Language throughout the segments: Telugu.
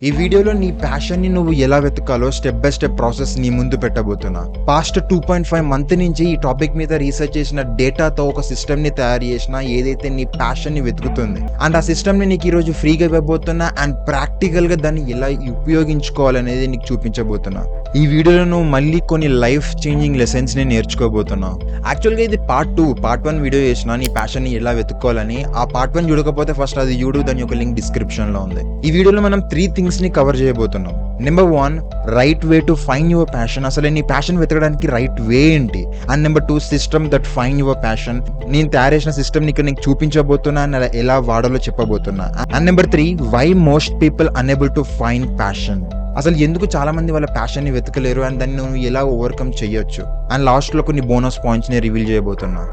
ఈ వీడియోలో నీ ప్యాషన్ని నువ్వు ఎలా వెతకాలో స్టెప్ బై స్టెప్ ప్రాసెస్ నీ ముందు పెట్టబోతున్నా. పాస్ట్ 2.5 మంత్ నుంచి ఈ టాపిక్ మీద రీసెర్చ్ చేసిన డేటాతో ఒక సిస్టమ్ ని తయారు చేసిన ఏదైతే నీ ప్యాషన్ ని వెతుకుతుంది. అండ్ ఆ సిస్టమ్ ని నీకు ఈరోజు ఫ్రీగా ఇవ్వబోతున్నా అండ్ ప్రాక్టికల్ గా దాన్ని ఎలా ఉపయోగించుకోవాలనేది నీకు చూపించబోతున్నా. ఈ వీడియోలో నువ్వు మళ్ళీ కొన్ని లైఫ్ చేంజింగ్ లెసన్స్ ని నేర్చుకోబోతున్నావు. యాక్చువల్గా ఇది పార్ట్ 1 వీడియో చేసిన నీ ప్యాషన్ ని ఎలా వెతుక్కోవాలని. ఆ పార్ట్ 1 చూడకపోతే ఫస్ట్ అది చూడు, దాని యొక్క లింక్ డిస్క్రిప్షన్ లో ఉంది. ఈ వీడియోలో మనం 3 థింగ్స్ ని కవర్ చేయబోతున్నాం. Number 1, right way to find your passion. అసలు నీ ప్యాషన్ వెతకడానికి రైట్ వే ఏంటి. And number 2, system that find your passion. నేను తయారు చేసిన సిస్టమ్ నీకు చూపించబోతున్నా, ఎలా వాడాలో చెప్పబోతున్నా. And number 3, why most people unable to find passion. అసలు ఎందుకు చాలా మంది వాళ్ళ ప్యాషన్ ని వెతకలేరు అండ్ దాన్ని నువ్వు ఎలా ఓవర్కమ్ చేయొచ్చు. అండ్ లాస్ట్ లో కొన్ని బోనస్ పాయింట్స్ ని రివీల్ చేయబోతున్నా.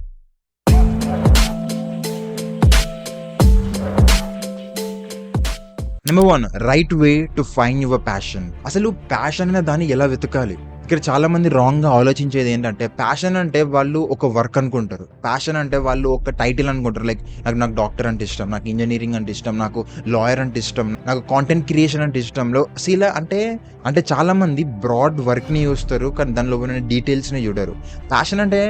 Number 1, right way to find your passion. అసలు ప్యాషన్ అనే దాన్ని ఎలా వెతకాలి. ఇక్కడ చాలా మంది రాంగ్ గా ఆలోచించేది ఏంటంటే, ప్యాషన్ అంటే వాళ్ళు ఒక వర్క్ అనుకుంటారు. ప్యాషన్ అంటే వాళ్ళు ఒక టైటిల్ అనుకుంటారు. లైక్ నాకు డాక్టర్ అంటే ఇష్టం, నాకు ఇంజనీరింగ్ అంటే ఇష్టం, నాకు లాయర్ అంటే ఇష్టం, నాకు కాంటెంట్ క్రియేషన్ అంటే ఇష్టంలో ఇలా అంటే చాలా మంది బ్రాడ్ వర్క్ ని చూస్తారు, కానీ దానిలో ఉన్న డీటెయిల్స్ ని చూడరు. ప్యాషన్ అంటే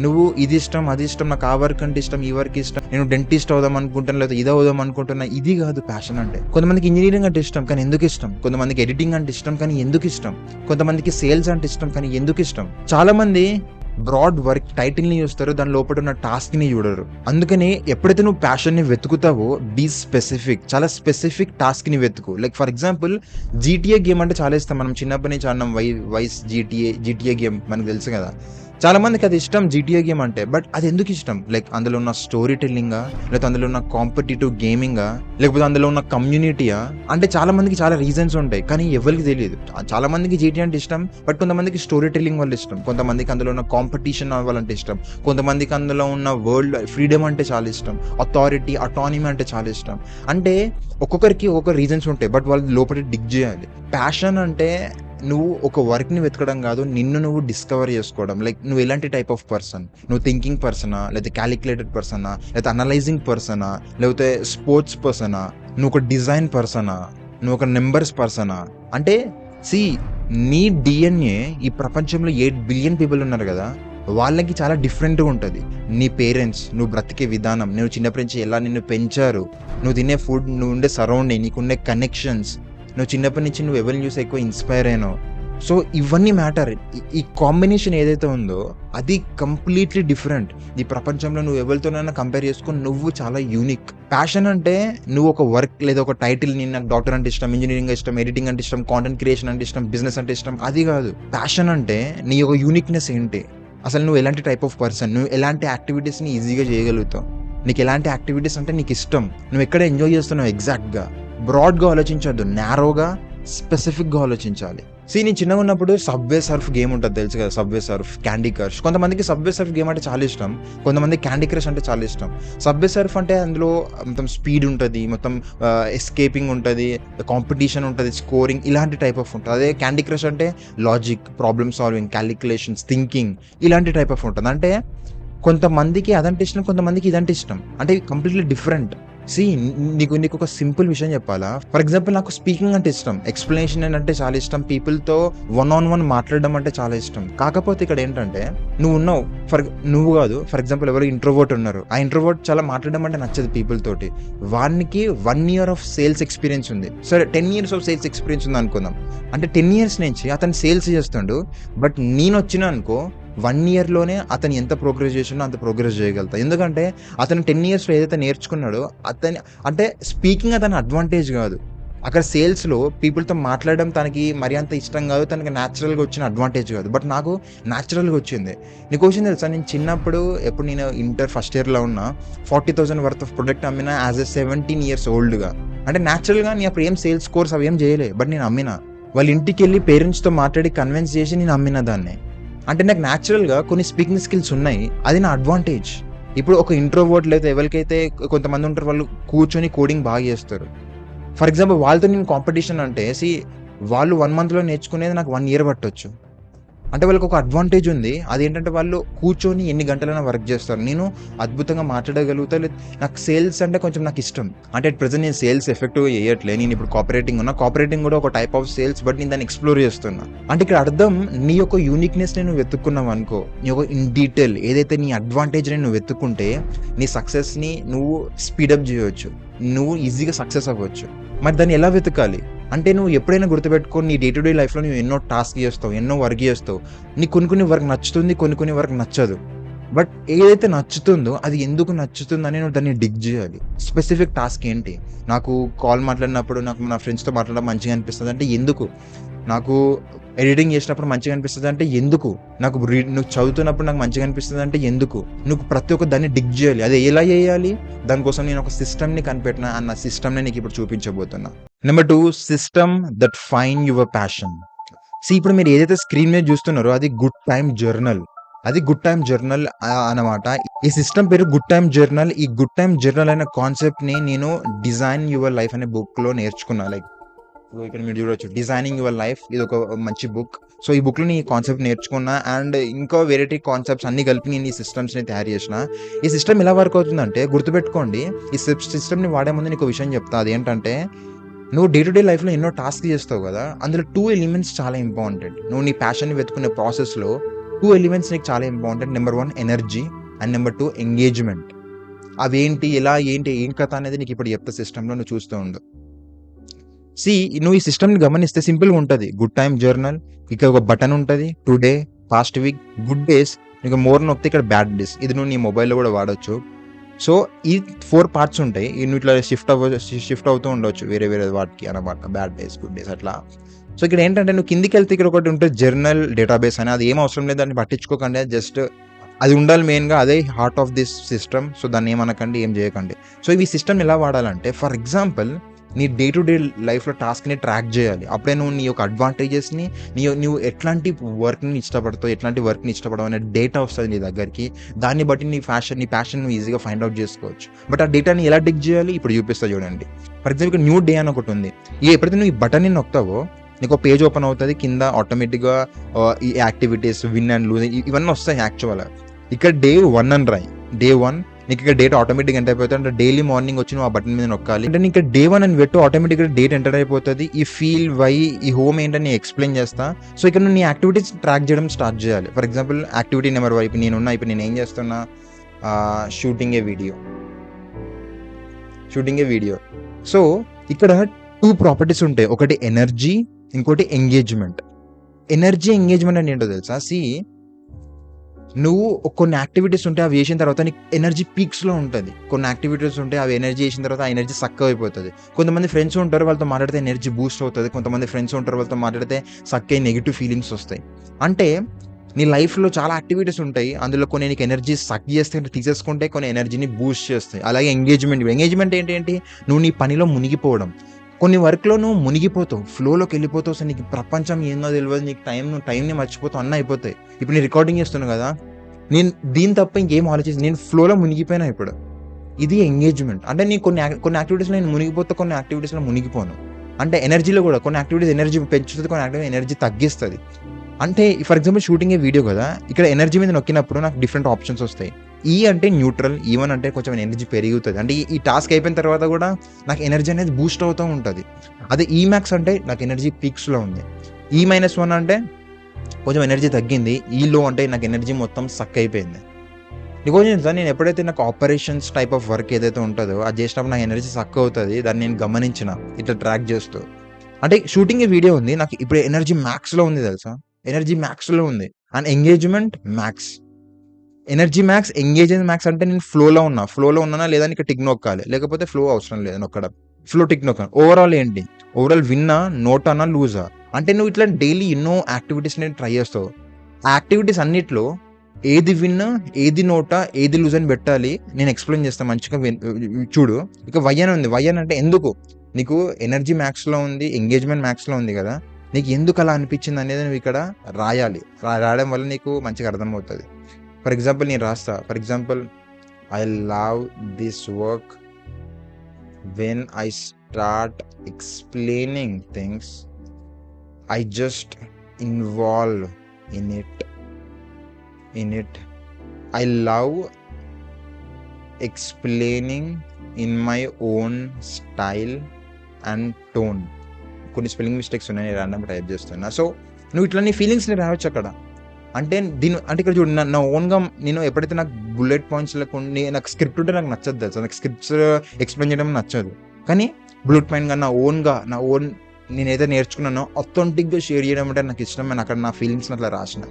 నువ్వు ఇది ఇష్టం, అది ఇష్టం, నాకు ఆ వర్క్ అంటే ఇష్టం, ఈ వర్క్ ఇష్టం, నేను డెంటిస్ట్ అవుదాం అనుకుంటాను, లేదా ఇది అవుదాం అనుకుంటున్నా, ఇది కాదు ప్యాషన్ అంటే. కొంతమందికి ఇంజనీరింగ్ అంటే ఇష్టం కానీ ఎందుకు ఇష్టం, కొంతమందికి ఎడిటింగ్ అంటే ఇష్టం కానీ ఎందుకు ఇష్టం, కొంతమందికి సేల్స్ అంటే ఇష్టం కానీ ఎందుకు ఇష్టం. చాలా మంది బ్రాడ్ వర్క్ టైటిల్ ని చూస్తారు, దాని లోపల ఉన్న టాస్క్ ని చూడరు. అందుకని ఎప్పుడైతే నువ్వు ప్యాషన్ ని వెతుకుతావో బీ స్పెసిఫిక్, చాలా స్పెసిఫిక్ టాస్క్ ని వెతుకు. Like for example GTA game అంటే చాలా ఇష్టం, మనం చిన్నప్పటి నుంచి ఆడినాం. వైస్ GTA గేమ్ మనకు తెలుసు కదా. చాలా మందికి అది ఇష్టం GTA గేమ్ అంటే, బట్ అది ఎందుకు ఇష్టం. లైక్ అందులో ఉన్న స్టోరీ టెల్లింగా, లేకపోతే అందులో ఉన్న కాంపిటేటివ్ గేమింగా, లేకపోతే అందులో ఉన్న కమ్యూనిటీయా. అంటే చాలా మందికి చాలా రీజన్స్ ఉంటాయి, కానీ ఎవరికి తెలియదు. చాలా మందికి GTA అంటే ఇష్టం, బట్ కొంతమందికి స్టోరీ టెల్లింగ్ వల్ల ఇష్టం, కొంతమందికి అందులో ఉన్న కాంపిటీషన్ అవ్వాలంటే ఇష్టం, కొంతమందికి అందులో ఉన్న వరల్డ్ ఫ్రీడమ్ అంటే చాలా ఇష్టం, అథారిటీ అటానమీ అంటే చాలా ఇష్టం. అంటే ఒక్కొక్కరికి ఒక్కొక్క రీజన్స్ ఉంటాయి, బట్ వాళ్ళు లోపల డిగ్ చేయాలి. ప్యాషన్ అంటే నువ్వు ఒక వర్క్ ని వెతకడం కాదు, నిన్ను నువ్వు డిస్కవర్ చేసుకోవడం. లైక్ నువ్వు ఎలాంటి టైప్ ఆఫ్ పర్సన్, నువ్వు థింకింగ్ పర్సనా, లేకపోతే క్యాలిక్యులేటెడ్ పర్సనా, లేకపోతే అనలైజింగ్ పర్సనా, లేకపోతే స్పోర్ట్స్ పర్సనా, నువ్వు ఒక డిజైన్ పర్సనా, నువ్వు ఒక నెంబర్స్ పర్సనా. అంటే నీ DNA ఈ ప్రపంచంలో 8 బిలియన్ పీపుల్ ఉన్నారు కదా, వాళ్ళకి చాలా డిఫరెంట్గా ఉంటుంది. నీ పేరెంట్స్, నువ్వు బ్రతికే విధానం, నువ్వు చిన్నప్పటి నుంచి ఎలా నిన్ను పెంచారు, నువ్వు తినే ఫుడ్, నువ్వు ఉండే సరౌండింగ్, నీకుండే కనెక్షన్స్, నువ్వు చిన్నప్పటి నుంచి నువ్వు ఎవరిని చూసి ఎక్కువ ఇన్స్పైర్ అయినావు. సో ఇవన్నీ మ్యాటర్. ఈ కాంబినేషన్ ఏదైతే ఉందో అది కంప్లీట్లీ డిఫరెంట్. ఈ ప్రపంచంలో నువ్వు ఎవరితోనైనా కంపేర్ చేసుకొని నువ్వు చాలా యూనిక్. ప్యాషన్ అంటే నువ్వు ఒక వర్క్ లేదా ఒక టైటిల్, నేను నాకు డాక్టర్ అంటే ఇష్టం, ఇంజనీరింగ్ ఇష్టం, ఎడిటింగ్ అంటే ఇష్టం, కాంటెంట్ క్రియేషన్ అంటే ఇష్టం, బిజినెస్ అంటే ఇష్టం, అది కాదు. ప్యాషన్ అంటే నీ యొక్క యూనిక్నెస్ ఏంటి, అసలు నువ్వు ఎలాంటి టైప్ ఆఫ్ పర్సన్, నువ్వు ఎలాంటి యాక్టివిటీస్ని ఈజీగా చేయగలుగుతావు, నీకు ఎలాంటి యాక్టివిటీస్ అంటే నీకు ఇష్టం, నువ్వు ఎక్కడ ఎంజాయ్ చేస్తున్నావు. ఎగ్జాక్ట్గా బ్రాడ్గా ఆలోచించొద్దు, నారోగా స్పెసిఫిక్గా ఆలోచించాలి. నేను చిన్నగా ఉన్నప్పుడు సబ్వే సర్ఫ్ గేమ్ ఉంటుంది, తెలుసు కదా. Subway Surf, candy crush. కొంతమందికి సబ్వే సర్ఫ్ గేమ్ అంటే చాలా ఇష్టం, కొంతమంది క్యాండీ క్రష్ అంటే చాలా ఇష్టం. సబ్వే సర్ఫ్ అంటే అందులో మొత్తం స్పీడ్ ఉంటుంది, మొత్తం ఎస్కేపింగ్ ఉంటుంది, కాంపిటీషన్ ఉంటుంది, స్కోరింగ్, ఇలాంటి టైప్ ఆఫ్ ఉంటుంది. అదే క్యాండీ క్రష్ అంటే logic, problem solving, calculations, thinking, ఇలాంటి టైప్ ఆఫ్ ఉంటుంది. అంటే కొంతమందికి అదంటే ఇష్టం, కొంతమందికి ఇదంటే ఇష్టం. అంటే కంప్లీట్లీ డిఫరెంట్. నీకు ఒక సింపుల్ విషయం చెప్పాలా. ఫర్ ఎగ్జాంపుల్ నాకు స్పీకింగ్ అంటే ఇష్టం, ఎక్స్ప్లెనేషన్ అంటే చాలా ఇష్టం, పీపుల్తో 1-on-1 మాట్లాడడం అంటే చాలా ఇష్టం. కాకపోతే ఇక్కడ ఏంటంటే నువ్వు కాదు, ఫర్ ఎగ్జాంపుల్ ఎవరు ఇంట్రోవర్ట్ ఉన్నారు, ఆ ఇంట్రోవర్ట్ చాలా మాట్లాడడం అంటే నచ్చదు పీపుల్ తోటి. వానికి 1 year ఆఫ్ సేల్స్ ఎక్స్పీరియన్స్ ఉంది, సరే 10 years ఆఫ్ సేల్స్ ఎక్స్పీరియన్స్ ఉంది అనుకుందాం. అంటే 10 years నుంచి అతను సేల్స్ చేస్తుండు. బట్ నేను వచ్చిన అనుకో 1 yearలోనే అతను ఎంత ప్రోగ్రెస్ చేసినా అంత ప్రోగ్రెస్ చేయగలుగుతా. ఎందుకంటే అతను 10 yearsలో ఏదైతే నేర్చుకున్నాడో అంటే స్పీకింగ్ అతని అడ్వాంటేజ్ కాదు. అక్కడ సేల్స్లో పీపుల్తో మాట్లాడడం తనకి మరి అంత ఇష్టం కాదు, తనకి న్యాచురల్గా వచ్చిన అడ్వాంటేజ్ కాదు. బట్ నాకు న్యాచురల్గా వచ్చింది. నీకు వచ్చింది తెలుసా, నేను చిన్నప్పుడు ఎప్పుడు నేను ఇంటర్ ఫస్ట్ ఇయర్లో ఉన్నా 40,000 వర్త్ ఆఫ్ ప్రొడక్ట్ అమ్మిన యాజ్ ఎ 17 years ఓల్డ్గా. అంటే న్యాచురల్గా నేను అప్పుడు ఏం సేల్స్ కోర్స్ అవి ఏం చేయలే, బట్ నేను అమ్మిన. వాళ్ళ ఇంటికి వెళ్ళి పేరెంట్స్తో మాట్లాడి కన్విన్స్ చేసి నేను అమ్మిన దాన్ని. అంటే నాకు న్యాచురల్గా కొన్ని స్పీకింగ్ స్కిల్స్ ఉన్నాయి, అది నా అడ్వాంటేజ్. ఇప్పుడు ఒక ఇంట్రోవర్ట్ లేదా ఎవరికైతే కొంతమంది ఉంటారు, వాళ్ళు కూర్చొని కోడింగ్ బాగా చేస్తారు. ఫర్ ఎగ్జాంపుల్ వాళ్ళతో నేను కాంపిటీషన్ అంటే వాళ్ళు 1 monthలో నేర్చుకునేది నాకు 1 year పట్టొచ్చు. అంటే వాళ్ళకొక అడ్వాంటేజ్ ఉంది. అదేంటంటే వాళ్ళు కూర్చొని ఎన్ని గంటలైనా వర్క్ చేస్తారు. నేను అద్భుతంగా మాట్లాడగలుగుతా. నాకు సేల్స్ అంటే కొంచెం నాకిష్టం. అంటే అట్ ప్రెజెంట్ నేను సేల్స్ ఎఫెక్టివ్‌గా చేయట్లే. నేనిప్పుడు కాపరేటింగ్ ఉన్నా. కాపరేటింగ్ కూడా ఒక టైప్ ఆఫ్ సేల్స్. బట్ నేను దాన్ని ఎక్స్‌ప్లోర్ చేస్తున్నా. అంటే ఇక్కడ అర్థం నీ యొక్క యూనిక్‌నెస్‌ని నువ్వు వెతుక్కున్నావనుకో, నీ యొక్క ఇన్ డీటెయిల్ ఏదైతే నీ అడ్వాంటేజ్‌ని నువ్వు వెతుక్కుంటే, నీ సక్సెస్‌ని నువ్వు స్పీడప్ చేయొచ్చు. నువ్వు ఈజీగా సక్సెస్ అవ్వచ్చు. మరి దాన్ని ఎలా వెతకాలి? అంటే నువ్వు ఎప్పుడైనా గుర్తుపెట్టుకో, నీ డే టు డే లైఫ్‌లో నువ్వు ఎన్నో టాస్క్ చేస్తావు, ఎన్నో వర్క్ చేస్తావు. నీకు కొన్ని వర్క్ నచ్చుతుంది, కొన్ని వర్క్ నచ్చదు. బట్ ఏదైతే నచ్చుతుందో అది ఎందుకు నచ్చుతుందని నువ్వు దాన్ని డిగ్ చేయాలి. స్పెసిఫిక్ టాస్క్ ఏంటి? నాకు కాల్ మాట్లాడినప్పుడు నాకు నా ఫ్రెండ్స్‌తో మాట్లాడడం మంచిగా అనిపిస్తది అంటే ఎందుకు? నాకు ఎడిటింగ్ చేసినప్పుడు మంచిగా అనిపిస్తది అంటే ఎందుకు? నాకు నువ్వు చదువుతున్నప్పుడు నాకు మంచిగా అనిపిస్తది అంటే ఎందుకు? నువ్వు ప్రతి ఒక్క దాన్ని డిగ్ చేయాలి. అది ఎలా చేయాలి? దానికోసం నేను ఒక సిస్టమ్‌ని కనిపెట్టిన. ఆ సిస్టమ్‌ని నీకు ఇప్పుడు చూపించబోతున్నా. Number 2 system that find your passion. ఇప్పుడు మీరు ఏదైతే స్క్రీన్ మీద చూస్తున్నారో అది గుడ్ టైమ్ జర్నల్. అది గుడ్ టైమ్ జర్నల్ అన్నమాట. ఈ సిస్టమ్ పేరు గుడ్ టైమ్ జర్నల్. ఈ గుడ్ టైమ్ జర్నల్ అనే కాన్సెప్ట్‌ని నేను 'డిజైన్ యువర్ లైఫ్' అనే బుక్‌లో నేర్చుకున్నా. ఇక్కడ మీరు చూడొచ్చు 'డిజైనింగ్ యువర్ లైఫ్' ఇదొక మంచి బుక్. సో, ఈ బుక్‌లో నేను ఈ కాన్సెప్ట్ నేర్చుకున్నా. అండ్ ఇంకా వేరైటీ కాన్సెప్ట్స్ అన్నీ కలిపి నేను ఈ సిస్టమ్స్‌ని తయారు చేసిన. ఈ సిస్టమ్ ఎలా వర్క్ అవుతుందంటే గుర్తుపెట్టుకోండి. ఈ సిస్టమ్‌ని వాడే ముందు నీకో విషయం చెప్తా. అదేంటంటే నువ్వు డే టు డే లైఫ్‌లో ఎన్నో టాస్క్ చేస్తావు గదా! అందులో 2 ఎలిమెంట్స్ చాలా ఇంపార్టెంట్. నువ్వు నీ ప్యాషన్‌ని వెతుకునే ప్రాసెస్‌లో 2 ఎలిమెంట్స్ నీకు చాలా important. Number 1 energy and number 2 engagement. అవేంటి? ఎలా? ఏంటి? ఏం కథ? అనేది నీకు ఇప్పుడు చెప్తా సిస్టమ్‌లో నువ్వు చూస్తూ ఉండు. నువ్వు ఈ సిస్టమ్‌ని గమనిస్తే సింపుల్‌గా ఉంటది. గుడ్ టైమ్ జర్నల్ ఇక్కడ ఒక బటన్ ఉంటది. Today, past week, good days ఇక మోర్ నొక్కితే ఇక్కడ బ్యాడ్ డేస్. ఇది నువ్వు నీ మొబైల్‌లో కూడా వాడొచ్చు. సో, ఈ 4 పార్ట్స్ ఉంటాయి. నువ్వు ఇట్లా షిఫ్ట్ అవుతూ ఉండొచ్చు వేరే వాటికి అన్నమాట. బ్యాడ్ డేస్, గుడ్ డేస్ అట్లా. సో, ఇక్కడ ఏంటంటే నువ్వు కిందికెళ్తే ఇక్కడ ఒకటి ఉంటది జర్నల్ డేటాబేస్ అని. అది ఏం అవసరం లేదు. దాన్ని పట్టించుకోకండి. జస్ట్ అది ఉండాలి మెయిన్‌గా. అదే heart of this system. So, దాన్ని ఏమనకండి, ఏం చేయకండి. సో, ఈ సిస్టమ్ ఎలా వాడాలంటే ఫర్ ఎగ్జాంపుల్ నీ డే టు డే లైఫ్‌లో టాస్క్‌ని ట్రాక్ చేయాలి. అప్పుడే నువ్వు నీ యొక్క అడ్వాంటేజెస్‌ని నువ్వు ఎట్లాంటి వర్క్‌ని ఇష్టపడతావు, ఎట్లాంటి వర్క్‌ని ఇష్టపడవు అనే డేటా వస్తది నీ దగ్గరికి. దాన్ని బట్టి నీ ప్యాషన్ నువ్వు ఈజీగా ఫైండ్ ఔట్ చేసుకోవచ్చు. బట్ ఆ డేటాని ఎలా డిగ్ చేయాలి? ఇప్పుడు చూపిస్తా చూడండి. ఫర్ ఎగ్జాంపుల్ ఇక్కడ న్యూ డే అని ఒకటి ఉంది. ఎప్పుడైతే నువ్వు ఈ బటన్‌ని నొక్కుతావో నీకో పేజ్ ఓపెన్ అవుతది. కింద ఆటోమేటిక్‌గా ఈ యాక్టివిటీస్, విన్ అండ్ లూజ్ ఇవన్నీ వస్తాయి యాక్చువల్‌గా. ఇక్కడ డే 1 అని రాయి. డే 1 నీకు ఇక్కడ డేట్ ఆటోమేటిక్‌గా ఎంటర్ అయిపోతుంది. అంటే డైలీ మార్నింగ్ వచ్చి నువ్వు ఆ బటన్ మీద నొక్కాలి. అంటే నీకు డే 1 అని పెట్టు ఆటోమేటిక్‌గా డేట్ ఎంటర్ అయిపోతది. ఈ ఫీల్, వై, ఈ హోమ్ ఏంటని నేను ఎక్స్‌ప్లెయిన్ చేస్తా. సో, ఇక్కడ నువ్వు నీ యాక్టివిటీస్ ట్రాక్ చేయడం స్టార్ట్ చేయాలి. ఫర్ ఎగ్జాంపుల్ యాక్టివిటీ నెంబర్ 1 ఇప్పుడు నేను ఏం చేస్తున్నా షూటింగ్ ఏ వీడియో. సో, ఇక్కడ 2 ప్రాపర్టీస్ ఉంటాయి. ఒకటి ఎనర్జీ, ఇంకోటి ఎంగేజ్‌మెంట్. ఎనర్జీ, ఎంగేజ్‌మెంట్ అంటే ఏంటో తెలుసా? నువ్వు కొన్ని యాక్టివిటీస్ ఉంటాయి. అవి చేసిన తర్వాత నీకు ఎనర్జీ పీక్స్‌లో ఉంటది. కొన్ని యాక్టివిటీస్ ఉంటాయి. అవి ఎనర్జీ చేసిన తర్వాత ఆ ఎనర్జీ సక్ అయిపోతది. కొంతమంది ఫ్రెండ్స్ ఉంటారు. వాళ్ళతో మాట్లాడితే ఎనర్జీ బూస్ట్ అవుతది. కొంతమంది ఫ్రెండ్స్ ఉంటారు. వాళ్ళతో మాట్లాడితే సక్ అయ్యి నెగెటివ్ ఫీలింగ్స్ వస్తాయి. అంటే నీ లైఫ్‌లో చాలా యాక్టివిటీస్ ఉంటాయి. అందులో కొన్ని నీకు ఎనర్జీ సక్ చేస్తే తీసేసుకుంటే కొన్ని ఎనర్జీని బూస్ట్ చేస్తాయి. అలాగే ఎంగేజ్‌మెంట్ ఏంటి? నువ్వు నీ పనిలో మునిగిపోవడం. కొన్ని వర్క్‌లో నువ్వు మునిగిపోతావు. ఫ్లోలోకెళ్ళిపోతావు. అసలు నీకు ప్రపంచం ఏందో తెలవదు. నీకు టైంని మర్చిపోతావు. అన్నీ అయిపోతాయి. ఇప్పుడు నేను రికార్డింగ్ చేస్తున్నా కదా! నేను దీని తప్ప ఇంకేం నేను ఫ్లోలో మునిగిపోయినా ఇప్పుడు. ఇది ఎంగేజ్‌మెంట్. అంటే నేను కొన్ని యాక్టివిటీస్‌లో నేను మునిగిపోతా, కొన్ని యాక్టివిటీస్‌లో మునిగిపోను. అంటే ఎనర్జీలో కూడా కొన్ని యాక్టివిటీస్ ఎనర్జీ పెంచుతది, కొన్ని యాక్టివిటీస్ ఎనర్జీ తగ్గిస్తది. అంటే for example shooting a video కదా! ఇక్కడ ఎనర్జీ మీద నొక్కినప్పుడు నాకు డిఫరెంట్ ఆప్షన్స్ వస్తాయి. అంటే న్యూట్రల్, ఈవెన్ అంటే కొంచెం ఎనర్జీ పెరుగుతది. అంటే ఈ టాస్క్ అయిపోయిన తర్వాత కూడా నాకు ఎనర్జీ అనేది బూస్ట్ అవుతూ ఉంటది. అదే ఈమాక్స్ అంటే నాకు ఎనర్జీ పీక్స్‌లో ఉంది. E-1 అంటే కొంచెం ఎనర్జీ తగ్గింది. లో అంటే నాకు ఎనర్జీ మొత్తం సక్ అయిపోయింది. నీకోసం తెలుసా? నేను ఎప్పుడైతే నాకు ఆపరేషన్స్ టైప్ ఆఫ్ వర్క్ ఏదైతే ఉంటదో అది చేసినప్పుడు నాకు ఎనర్జీ సక్ అవుతది. దాన్ని నేను గమనించిన ఇట్లా ట్రాక్ చేస్తూ. అంటే షూటింగ్ ఏ వీడియో ఉంది. నాకు ఇప్పుడు ఎనర్జీ మ్యాక్స్‌లో ఉంది తెలుసా? ఎనర్జీ మ్యాక్స్‌లో ఉంది. And engagement max. Energy max, engagement max అంటే నేను ఫ్లోలో ఉన్నానా లేదా అని ఇక్కడ టిక్ నొక్కాలి. లేకపోతే ఫ్లో అవసరం లేదు నొక్కడం. Flow tick నొక్కాలి. ఓవరాల్ విన్నా, నోటానా, లూజా? అంటే నువ్వు ఇట్లా డైలీ ఎన్నో యాక్టివిటీస్‌ని ట్రై చేస్తావు. ఆ యాక్టివిటీస్ అన్నిట్లో ఏది విన్, ఏది నోటా, ఏది లూజ్ అని పెట్టాలి. నేను ఎక్స్‌ప్లెయిన్ చేస్తా మంచిగా చూడు. ఇక వై అని ఉంది. వై అని అంటే ఎందుకు? నీకు ఎనర్జీ మ్యాక్స్‌లో ఉంది. ఎంగేజ్‌మెంట్ మ్యాక్స్‌లో ఉంది గదా! నీకు ఎందుకు అలా అనిపించింది అనేది నువ్వు ఇక్కడ రాయాలి. రాయడం వల్ల నీకు మంచిగా అర్థమవుతది. ఫర్ ఎగ్జాంపుల్ నేను రాస్తా. I love this work when I start explaining things. I just involve in it. I love explaining in my own style and tone. కొన్ని స్పెల్లింగ్ మిస్టేక్స్ ఉన్నాయి, నేను ర్యాండమ్ టైప్ చేస్తున్నా. సో నువ్వు ఇట్లా నీ ఫీలింగ్స్ని రావచ్చు అక్కడ. అంటే అంటే ఇక్కడ చూడు, నా ఓన్గా నేను ఎప్పుడైతే నాకు బుల్లెట్ పాయింట్స్ లేకుండా నాకు స్క్రిప్ట్ ఉంటే నాకు నచ్చదు తెలుసు, నాకు స్క్రిప్ట్స్ ఎక్స్ప్లెయిన్ చేయడం నచ్చదు. కానీ బుల్లెట్ పాయింట్గా నా ఓన్ నేనైతే నేర్చుకున్నానో అథెంటిక్గా షేర్ చేయడం అంటే నాకు ఇష్టం. నేను అక్కడ నా ఫీలింగ్స్ని అట్లా రాసిన.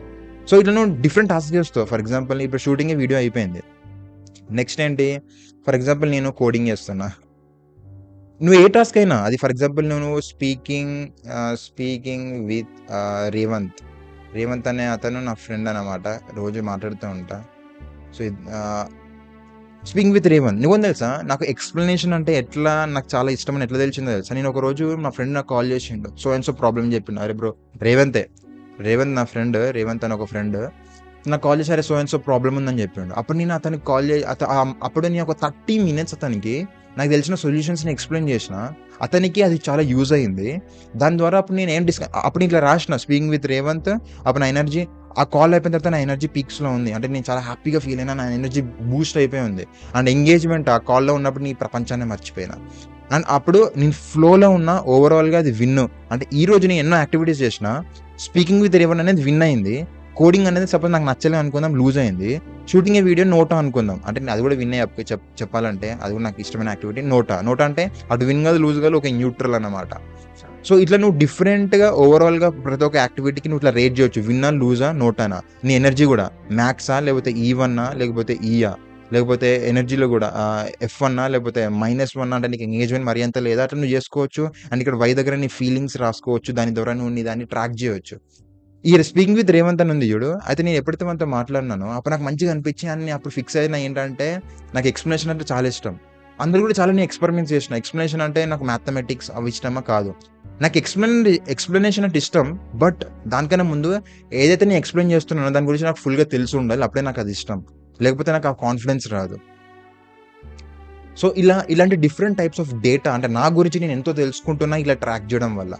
సో ఇట్లా నువ్వు డిఫరెంట్ టాస్క్ చేస్తావు. ఫర్ ఎగ్జాంపుల్ ఇప్పుడు షూటింగ్ వీడియో అయిపోయింది, నెక్స్ట్ ఏంటి, ఫర్ ఎగ్జాంపుల్ నేను కోడింగ్ చేస్తున్నా. నువ్వు ఏ టాస్క్ అయినా అది, ఫర్ ఎగ్జాంపుల్ నువ్వు స్పీకింగ్ విత్ రేవంత్ అనే అతను నా ఫ్రెండ్ అనమాట, రోజు మాట్లాడుతూ ఉంటా. సో స్పీకింగ్ విత్ రేవంత్, నువ్వు తెలుసా నాకు ఎక్స్ప్లెనేషన్ అంటే ఎట్లా నాకు చాలా ఇష్టం అని ఎట్లా తెలిసిందో తెలుసా. నేను ఒక రోజు మా ఫ్రెండ్ నాకు కాల్ చేసిండు, సో అండ్ సో ప్రాబ్లమ్ చెప్పిండు. అరే బ్రో, రేవంత్ నా ఫ్రెండ్, రేవంత్ అని ఒక ఫ్రెండ్ నాకు కాల్ చేసి అరే సో అండ్ సో ప్రాబ్లమ్ ఉందని చెప్పిండు. అప్పుడు నేను అతనికి కాల్ చేసి అప్పుడు నేను ఒక 30 minutes అతనికి నాకు తెలిసిన సొల్యూషన్స్ని ఎక్స్ప్లెయిన్ చేసిన. అతనికి అది చాలా యూజ్ అయింది. దాని ద్వారా అప్పుడు నేను అప్పుడు ఇట్లా రాసిన స్పీకింగ్ విత్ రేవంత్. అప్పుడు నా ఎనర్జీ ఆ కాల్ అయిపోయిన తర్వాత నా ఎనర్జీ పీక్స్లో ఉంది. అంటే నేను చాలా హ్యాపీగా ఫీల్ అయినా, నా ఎనర్జీ బూస్ట్ అయిపోయి ఉంది. అండ్ ఎంగేజ్మెంట్ ఆ కాల్లో ఉన్నప్పుడు నీ ప్రపంచాన్ని మర్చిపోయినా. అండ్ అప్పుడు నేను ఫ్లోలో ఉన్న, ఓవరాల్గా అది విన్. అంటే ఈ రోజు నేను ఎన్నో యాక్టివిటీస్ చేసిన, స్పీకింగ్ విత్ రేవంత్ అనేది విన్ అయింది. కోడింగ్ అనేది సపోజ్ నాకు నచ్చలేదు అనుకుందాం, లూజ్ అయింది. షూటింగ్ ఏ వీడియో నోటా అనుకుందాం, అంటే అది కూడా విన్ అయ్యి చెప్పాలంటే అది కూడా నాకు ఇష్టమైన యాక్టివిటీ. నోటా అంటే అటు విన్ కాదు లూజ్ కాదు, ఒక న్యూట్రల్ అన్నమాట. సో ఇట్లా నువ్వు డిఫరెంట్గా ఓవరాల్గా ప్రతి ఒక్క యాక్టివిటీకి నువ్వు ఇట్లా రేట్ చేయొచ్చు, విన్నా లూజా నోటానా. నీ ఎనర్జీ కూడా మ్యాక్సా లేకపోతే E1 లేకపోతే ఈయా, లేకపోతే ఎనర్జీలో కూడా F1 లేకపోతే -1 అంటే నీకు ఎంగేజ్మెంట్ మరి అంత లేదా అట్లా నువ్వు చేసుకోవచ్చు. అండ్ ఇక్కడ Y దగ్గర నీ ఫీలింగ్స్ రాసుకోవచ్చు, దాని ద్వారా నువ్వు నీ దాన్ని ట్రాక్ చేయవచ్చు. ఈ స్పీకింగ్ విత్ రేవంత్ అని ఉంది చూడు, అయితే నేను ఎప్పుడైతే మనతో మాట్లాడినానో అప్పుడు నాకు మంచిగా అనిపించి అని అప్పుడు ఫిక్స్ అయినా ఏంటంటే నాకు ఎక్స్ప్లెనేషన్ అంటే చాలా ఇష్టం. అందరూ కూడా చాలా నేను ఎక్స్పెరిమెంట్స్ చేసిన. ఎక్స్ప్లెనేషన్ అంటే నాకు మ్యాథమెటిక్స్ అవి ఇష్టమా కాదు, నాకు ఎక్స్ప్లెనేషన్ అంటే ఇష్టం. బట్ దానికన్నా ముందు ఏదైతే నేను ఎక్స్ప్లెయిన్ చేస్తున్నానో దాని గురించి నాకు ఫుల్గా తెలిసి ఉండాలి, అప్పుడే నాకు అది ఇష్టం. లేకపోతే నాకు ఆ కాన్ఫిడెన్స్ రాదు. సో ఇలాంటి డిఫరెంట్ టైప్స్ ఆఫ్ డేటా, అంటే నా గురించి నేను ఎంతో తెలుసుకుంటున్నా ఇలా ట్రాక్ చేయడం వల్ల.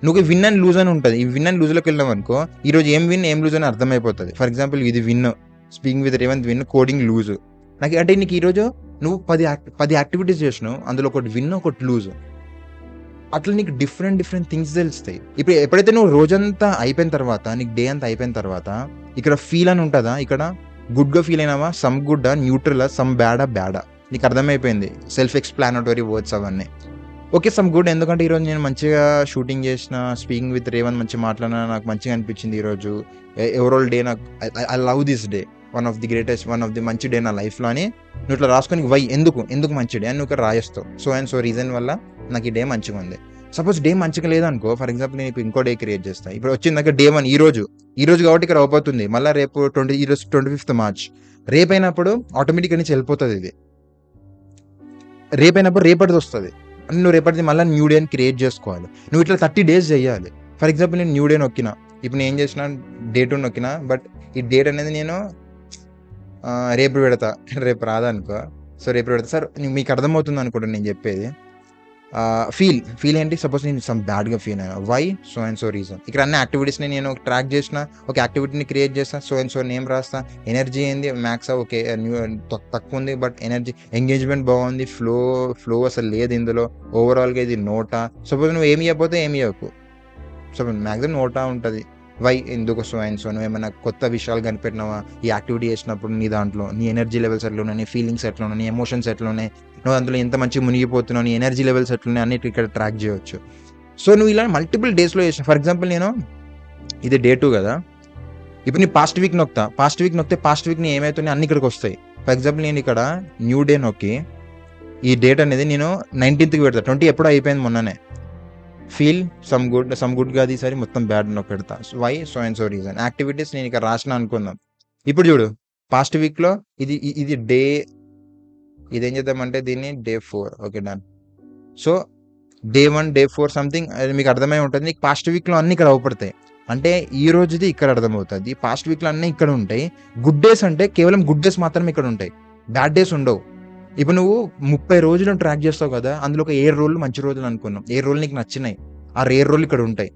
నువ్వు విన్ అండ్ లూజ్ అని ఉంటుంది. ఈ విన్ అండ్ లూజ్లోకి వెళ్ళాం అనుకో, ఈరోజు ఏం విన్ ఏం లూజ్ అని అర్థమైపోతుంది. ఫర్ ఎగ్జాంపుల్ ఇది win, speaking with Revanth win, coding lose. నాకు అంటే నీకు ఈరోజు నువ్వు 10 యాక్టివిటీస్ చేసినావు, అందులో ఒకటి విన్ ఒకటి లూజ్. అట్లా నీకు డిఫరెంట్ థింగ్స్ తెలుస్తాయి. ఇప్పుడు ఎప్పుడైతే నువ్వు రోజంతా అయిపోయిన తర్వాత, నీకు డే అంతా అయిపోయిన తర్వాత ఇక్కడ ఫీల్ అని ఉంటుందా, ఇక్కడ గుడ్గా ఫీల్ అయినావా, సమ్ గుడ్డా, న్యూట్రలా, సమ్ బ్యాడా, నీకు అర్థమైపోయింది. సెల్ఫ్ ఎక్స్ప్లానటరీ వర్డ్స్ అవన్నీ. Okay, some good. ఎందుకంటే ఈరోజు నేను మంచిగా షూటింగ్ చేసిన, స్పీకింగ్ విత్ రేవంత్ మంచిగా మాట్లాడినా, నాకు మంచిగా అనిపించింది ఈరోజు. ఓవరాల్ డే నాకు I love this day, one of the మంచి డే నా లైఫ్లో అని నువ్వు ఇట్లా రాసుకొని వై ఎందుకు మంచి డే అని నువ్వు ఇక్కడ రాయేస్తావు. సో అండ్ సో రీజన్ వల్ల నాకు ఈ డే మంచిగా ఉంది. సపోజ్ డే మంచిగా లేదనుకో, ఫర్ ఎగ్జాంపుల్ నేను ఇప్పుడు ఇంకో డే క్రియేట్ చేస్తాను. ఇప్పుడు వచ్చిందాక డే 1 ఈ రోజు కాబట్టి ఇక్కడ అయిపోతుంది. మళ్ళీ రేపు 25th March రేపైనప్పుడు ఆటోమేటిక్గా నుంచి వెళ్ళిపోతుంది. ఇది రేపైనప్పుడు రేపటిది వస్తుంది. నువ్వు రేపటిది మళ్ళీ న్యూ డే అని క్రియేట్ చేసుకోవాలి. నువ్వు ఇట్లా 30 days చేయాలి. ఫర్ ఎగ్జాంపుల్ నేను న్యూ డే నొక్కినా, ఇప్పుడు నేను ఏం చేసిన డే 2 నొక్కినా, బట్ ఈ డేట్ అనేది నేను రేపు పెడతా, రేపు రాదనుకో. సో రేపు పెడతా సార్, మీకు అర్థమవుతుంది అనుకుంటా నేను చెప్పేది. ఫీల్ ఏంటి, సపోజ్ నేను సమ్ బ్యాడ్గా ఫీల్ అయినా, why, so and so reason. ఇక్కడ అన్ని యాక్టివిటీస్ని నేను ట్రాక్ చేసిన, ఒక యాక్టివిటీని క్రియేట్ చేస్తా, సో అండ్ సో నేమ్ రాస్తా. ఎనర్జీ ఏంది, మ్యాక్స్ ఓకే తక్కువ ఉంది, బట్ ఎనర్జీ ఎంగేజ్మెంట్ బాగుంది, ఫ్లో అసలు లేదు ఇందులో. ఓవరాల్గా ఇది నోటా. సపోజ్ నువ్వు ఏమి ఇవ్వకపోతే ఏమి ఇవ్వకు, సపోజ్ మ్యాక్సిమం నోటా ఉంటుంది. వై, ఎందుకు, సో అండ్ సో. నువ్వు ఏమైనా కొత్త విషయాలు కనిపెట్టినావా ఈ యాక్టివిటీ చేసినప్పుడు, నీ దాంట్లో నీ ఎనర్జీ లెవెల్స్ ఎట్లా ఉన్నాయి, నీ ఫీలింగ్స్ ఎట్లా ఉన్నాయి, నీ ఎమోషన్స్ ఎట్లా ఉన్నాయి, నువ్వు అందులో ఎంత మంచిగా మునిగిపోతున్నావు, నీ ఎనర్జీ లెవెల్స్ ఎట్లున్నాయి అన్నిటి ఇక్కడ ట్రాక్ చేయవచ్చు. సో నువ్వు ఇలా మల్టిపుల్ డేస్లో చేసిన. ఫర్ ఎగ్జాంపుల్ నేను ఇది డే 2 కదా, ఇప్పుడు నీ పాస్ట్ వీక్ నొక్కితే పాస్ట్ వీక్ నీ ఏమవుతున్నాయి అన్ని ఇక్కడికి వస్తాయి. ఫర్ ఎగ్జాంపుల్ నేను ఇక్కడ న్యూ డే నొక్కి ఈ డేట్ అనేది నేను 19th పెడతా. 20 ఎప్పుడో అయిపోయింది మొన్ననే. ఫీల్ సమ్ గుడ్ కాదు, ఈసారి మొత్తం బ్యాడ్ నొక్కి పెడతా. Why, so and so reason. Activities నేను ఇక్కడ రాసిన అనుకుందాం. ఇప్పుడు చూడు, పాస్ట్ వీక్లో ఇది డే, ఇదేం చేద్దామంటే దీన్ని day 4. Okay, done. So day 1 day 4 something అది మీకు అర్థమై ఉంటుంది. నీకు పాస్ట్ వీక్లో అన్ని ఇక్కడ అవపడతాయి. అంటే ఈ రోజుది ఇక్కడ అర్థమవుతుంది, పాస్ట్ వీక్లో అన్నీ ఇక్కడ ఉంటాయి. గుడ్ డేస్ అంటే కేవలం గుడ్ డేస్ మాత్రమే ఇక్కడ ఉంటాయి, బ్యాడ్ డేస్ ఉండవు. ఇప్పుడు నువ్వు 30 రోజులు ట్రాక్ చేస్తావు కదా, అందులో ఒక 7 రోజులు మంచి రోజులు అనుకున్నాం, 7 రోజులు నీకు నచ్చినాయి, ఆ 7 రోజులు ఇక్కడ ఉంటాయి.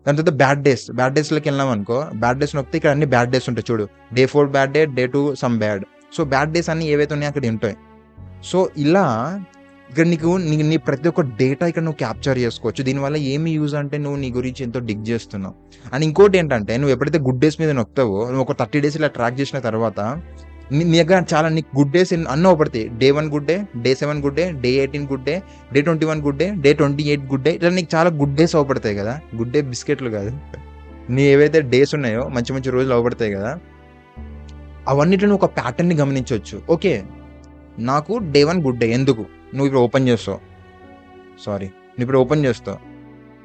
దాని తర్వాత బ్యాడ్ డేస్‌లోకి వెళ్ళామనుకో, బ్యాడ్ డేస్ నొక్కితే ఇక్కడ అన్ని బ్యాడ్ డేస్ ఉంటాయి చూడు. Day 4 bad day, day 2 some bad. So, bad days అన్నీ ఏవైతే ఉన్నాయో అక్కడ ఉంటాయి. సో, ఇలా ఇక్కడ నీకు నీ ప్రతి ఒక్క డేటా ఇక్కడ నువ్వు క్యాప్చర్ చేసుకోవచ్చు. దీనివల్ల ఏమి యూజ్ అంటే నువ్వు నీ గురించి ఎంతో డిగ్ చేస్తున్నావు. అండ్ ఇంకోటేంటంటే నువ్వు ఎప్పుడైతే గుడ్ డేస్ మీద నొక్కుతావో, నువ్వు ఒక 30 డేస్ ఇలా ట్రాక్ చేసిన తర్వాత నీ దగ్గర చాలా నీకు గుడ్ డేస్ అన్నీ అవుపడతాయి. Day 1 good day, day 7 good day, day 18 good day, day 21 good day, day 28 good day. ఇట్లా నీకు చాలా గుడ్ డేస్ అవుపడతాయి కదా! గుడ్ డే బిస్కెట్లు కాదు. నీ ఏవైతే డేస్ ఉన్నాయో మంచి మంచి రోజులు అవుపడతాయి కదా! అవన్నిట్లో నువ్వు ఒక ప్యాటర్న్‌ని గమనించొచ్చు. ఓకే. నాకు డే 1 గుడ్ డే. ఎందుకు? నువ్వు ఇప్పుడు ఓపెన్ చేస్తావు. నువ్విప్పుడు ఓపెన్ చేస్తావు.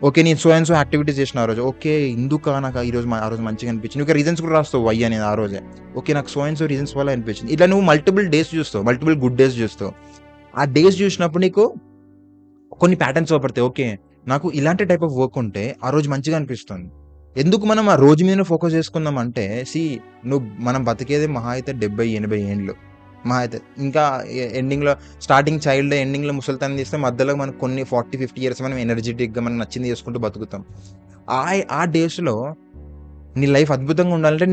ఓకే. నేను సో అండ్ సో యాక్టివిటీస్ చేసిన ఆ రోజు. ఓకే. ఎందుకా నాకు ఆ రోజు మంచిగా అనిపించింది. నువ్వు రీజన్స్ కూడా రాస్తావు వై అనేది ఆ రోజే. ఓకే. నాకు సో అండ్ సో రీజన్స్ వల్ల అనిపించింది. ఇట్లా నువ్వు మల్టిపుల్ డేస్ చూస్తావు. మల్టిపుల్ గుడ్ డేస్ చూస్తావు. ఆ డేస్ చూసినప్పుడు నీకు కొన్ని ప్యాటర్న్స్ అవుపడతాయి. ఓకే. నాకు ఇలాంటి టైప్ ఆఫ్ వర్క్ ఉంటే ఆ రోజు మంచిగా అనిపిస్తుంది. ఎందుకు మనం ఆ రోజు మీదనే ఫోకస్ చేసుకుందాం అంటే మనం బతికేది మహా అయితే 70, 80 ఏండ్లు. మహా అయితే. ఇంకా ఎండింగ్‌లో స్టార్టింగ్ చైల్డ్, ఎండింగ్‌లో ముసలితనం తీస్తే మధ్యలో మనకు కొన్ని 40, 50 ఇయర్స్ మనం ఎనర్జిటిక్‌గా మనకు నచ్చింది చేసుకుంటూ బతుకుతాం. ఆ డేస్‌లో నీ లైఫ్ అద్భుతంగా ఉండాలంటే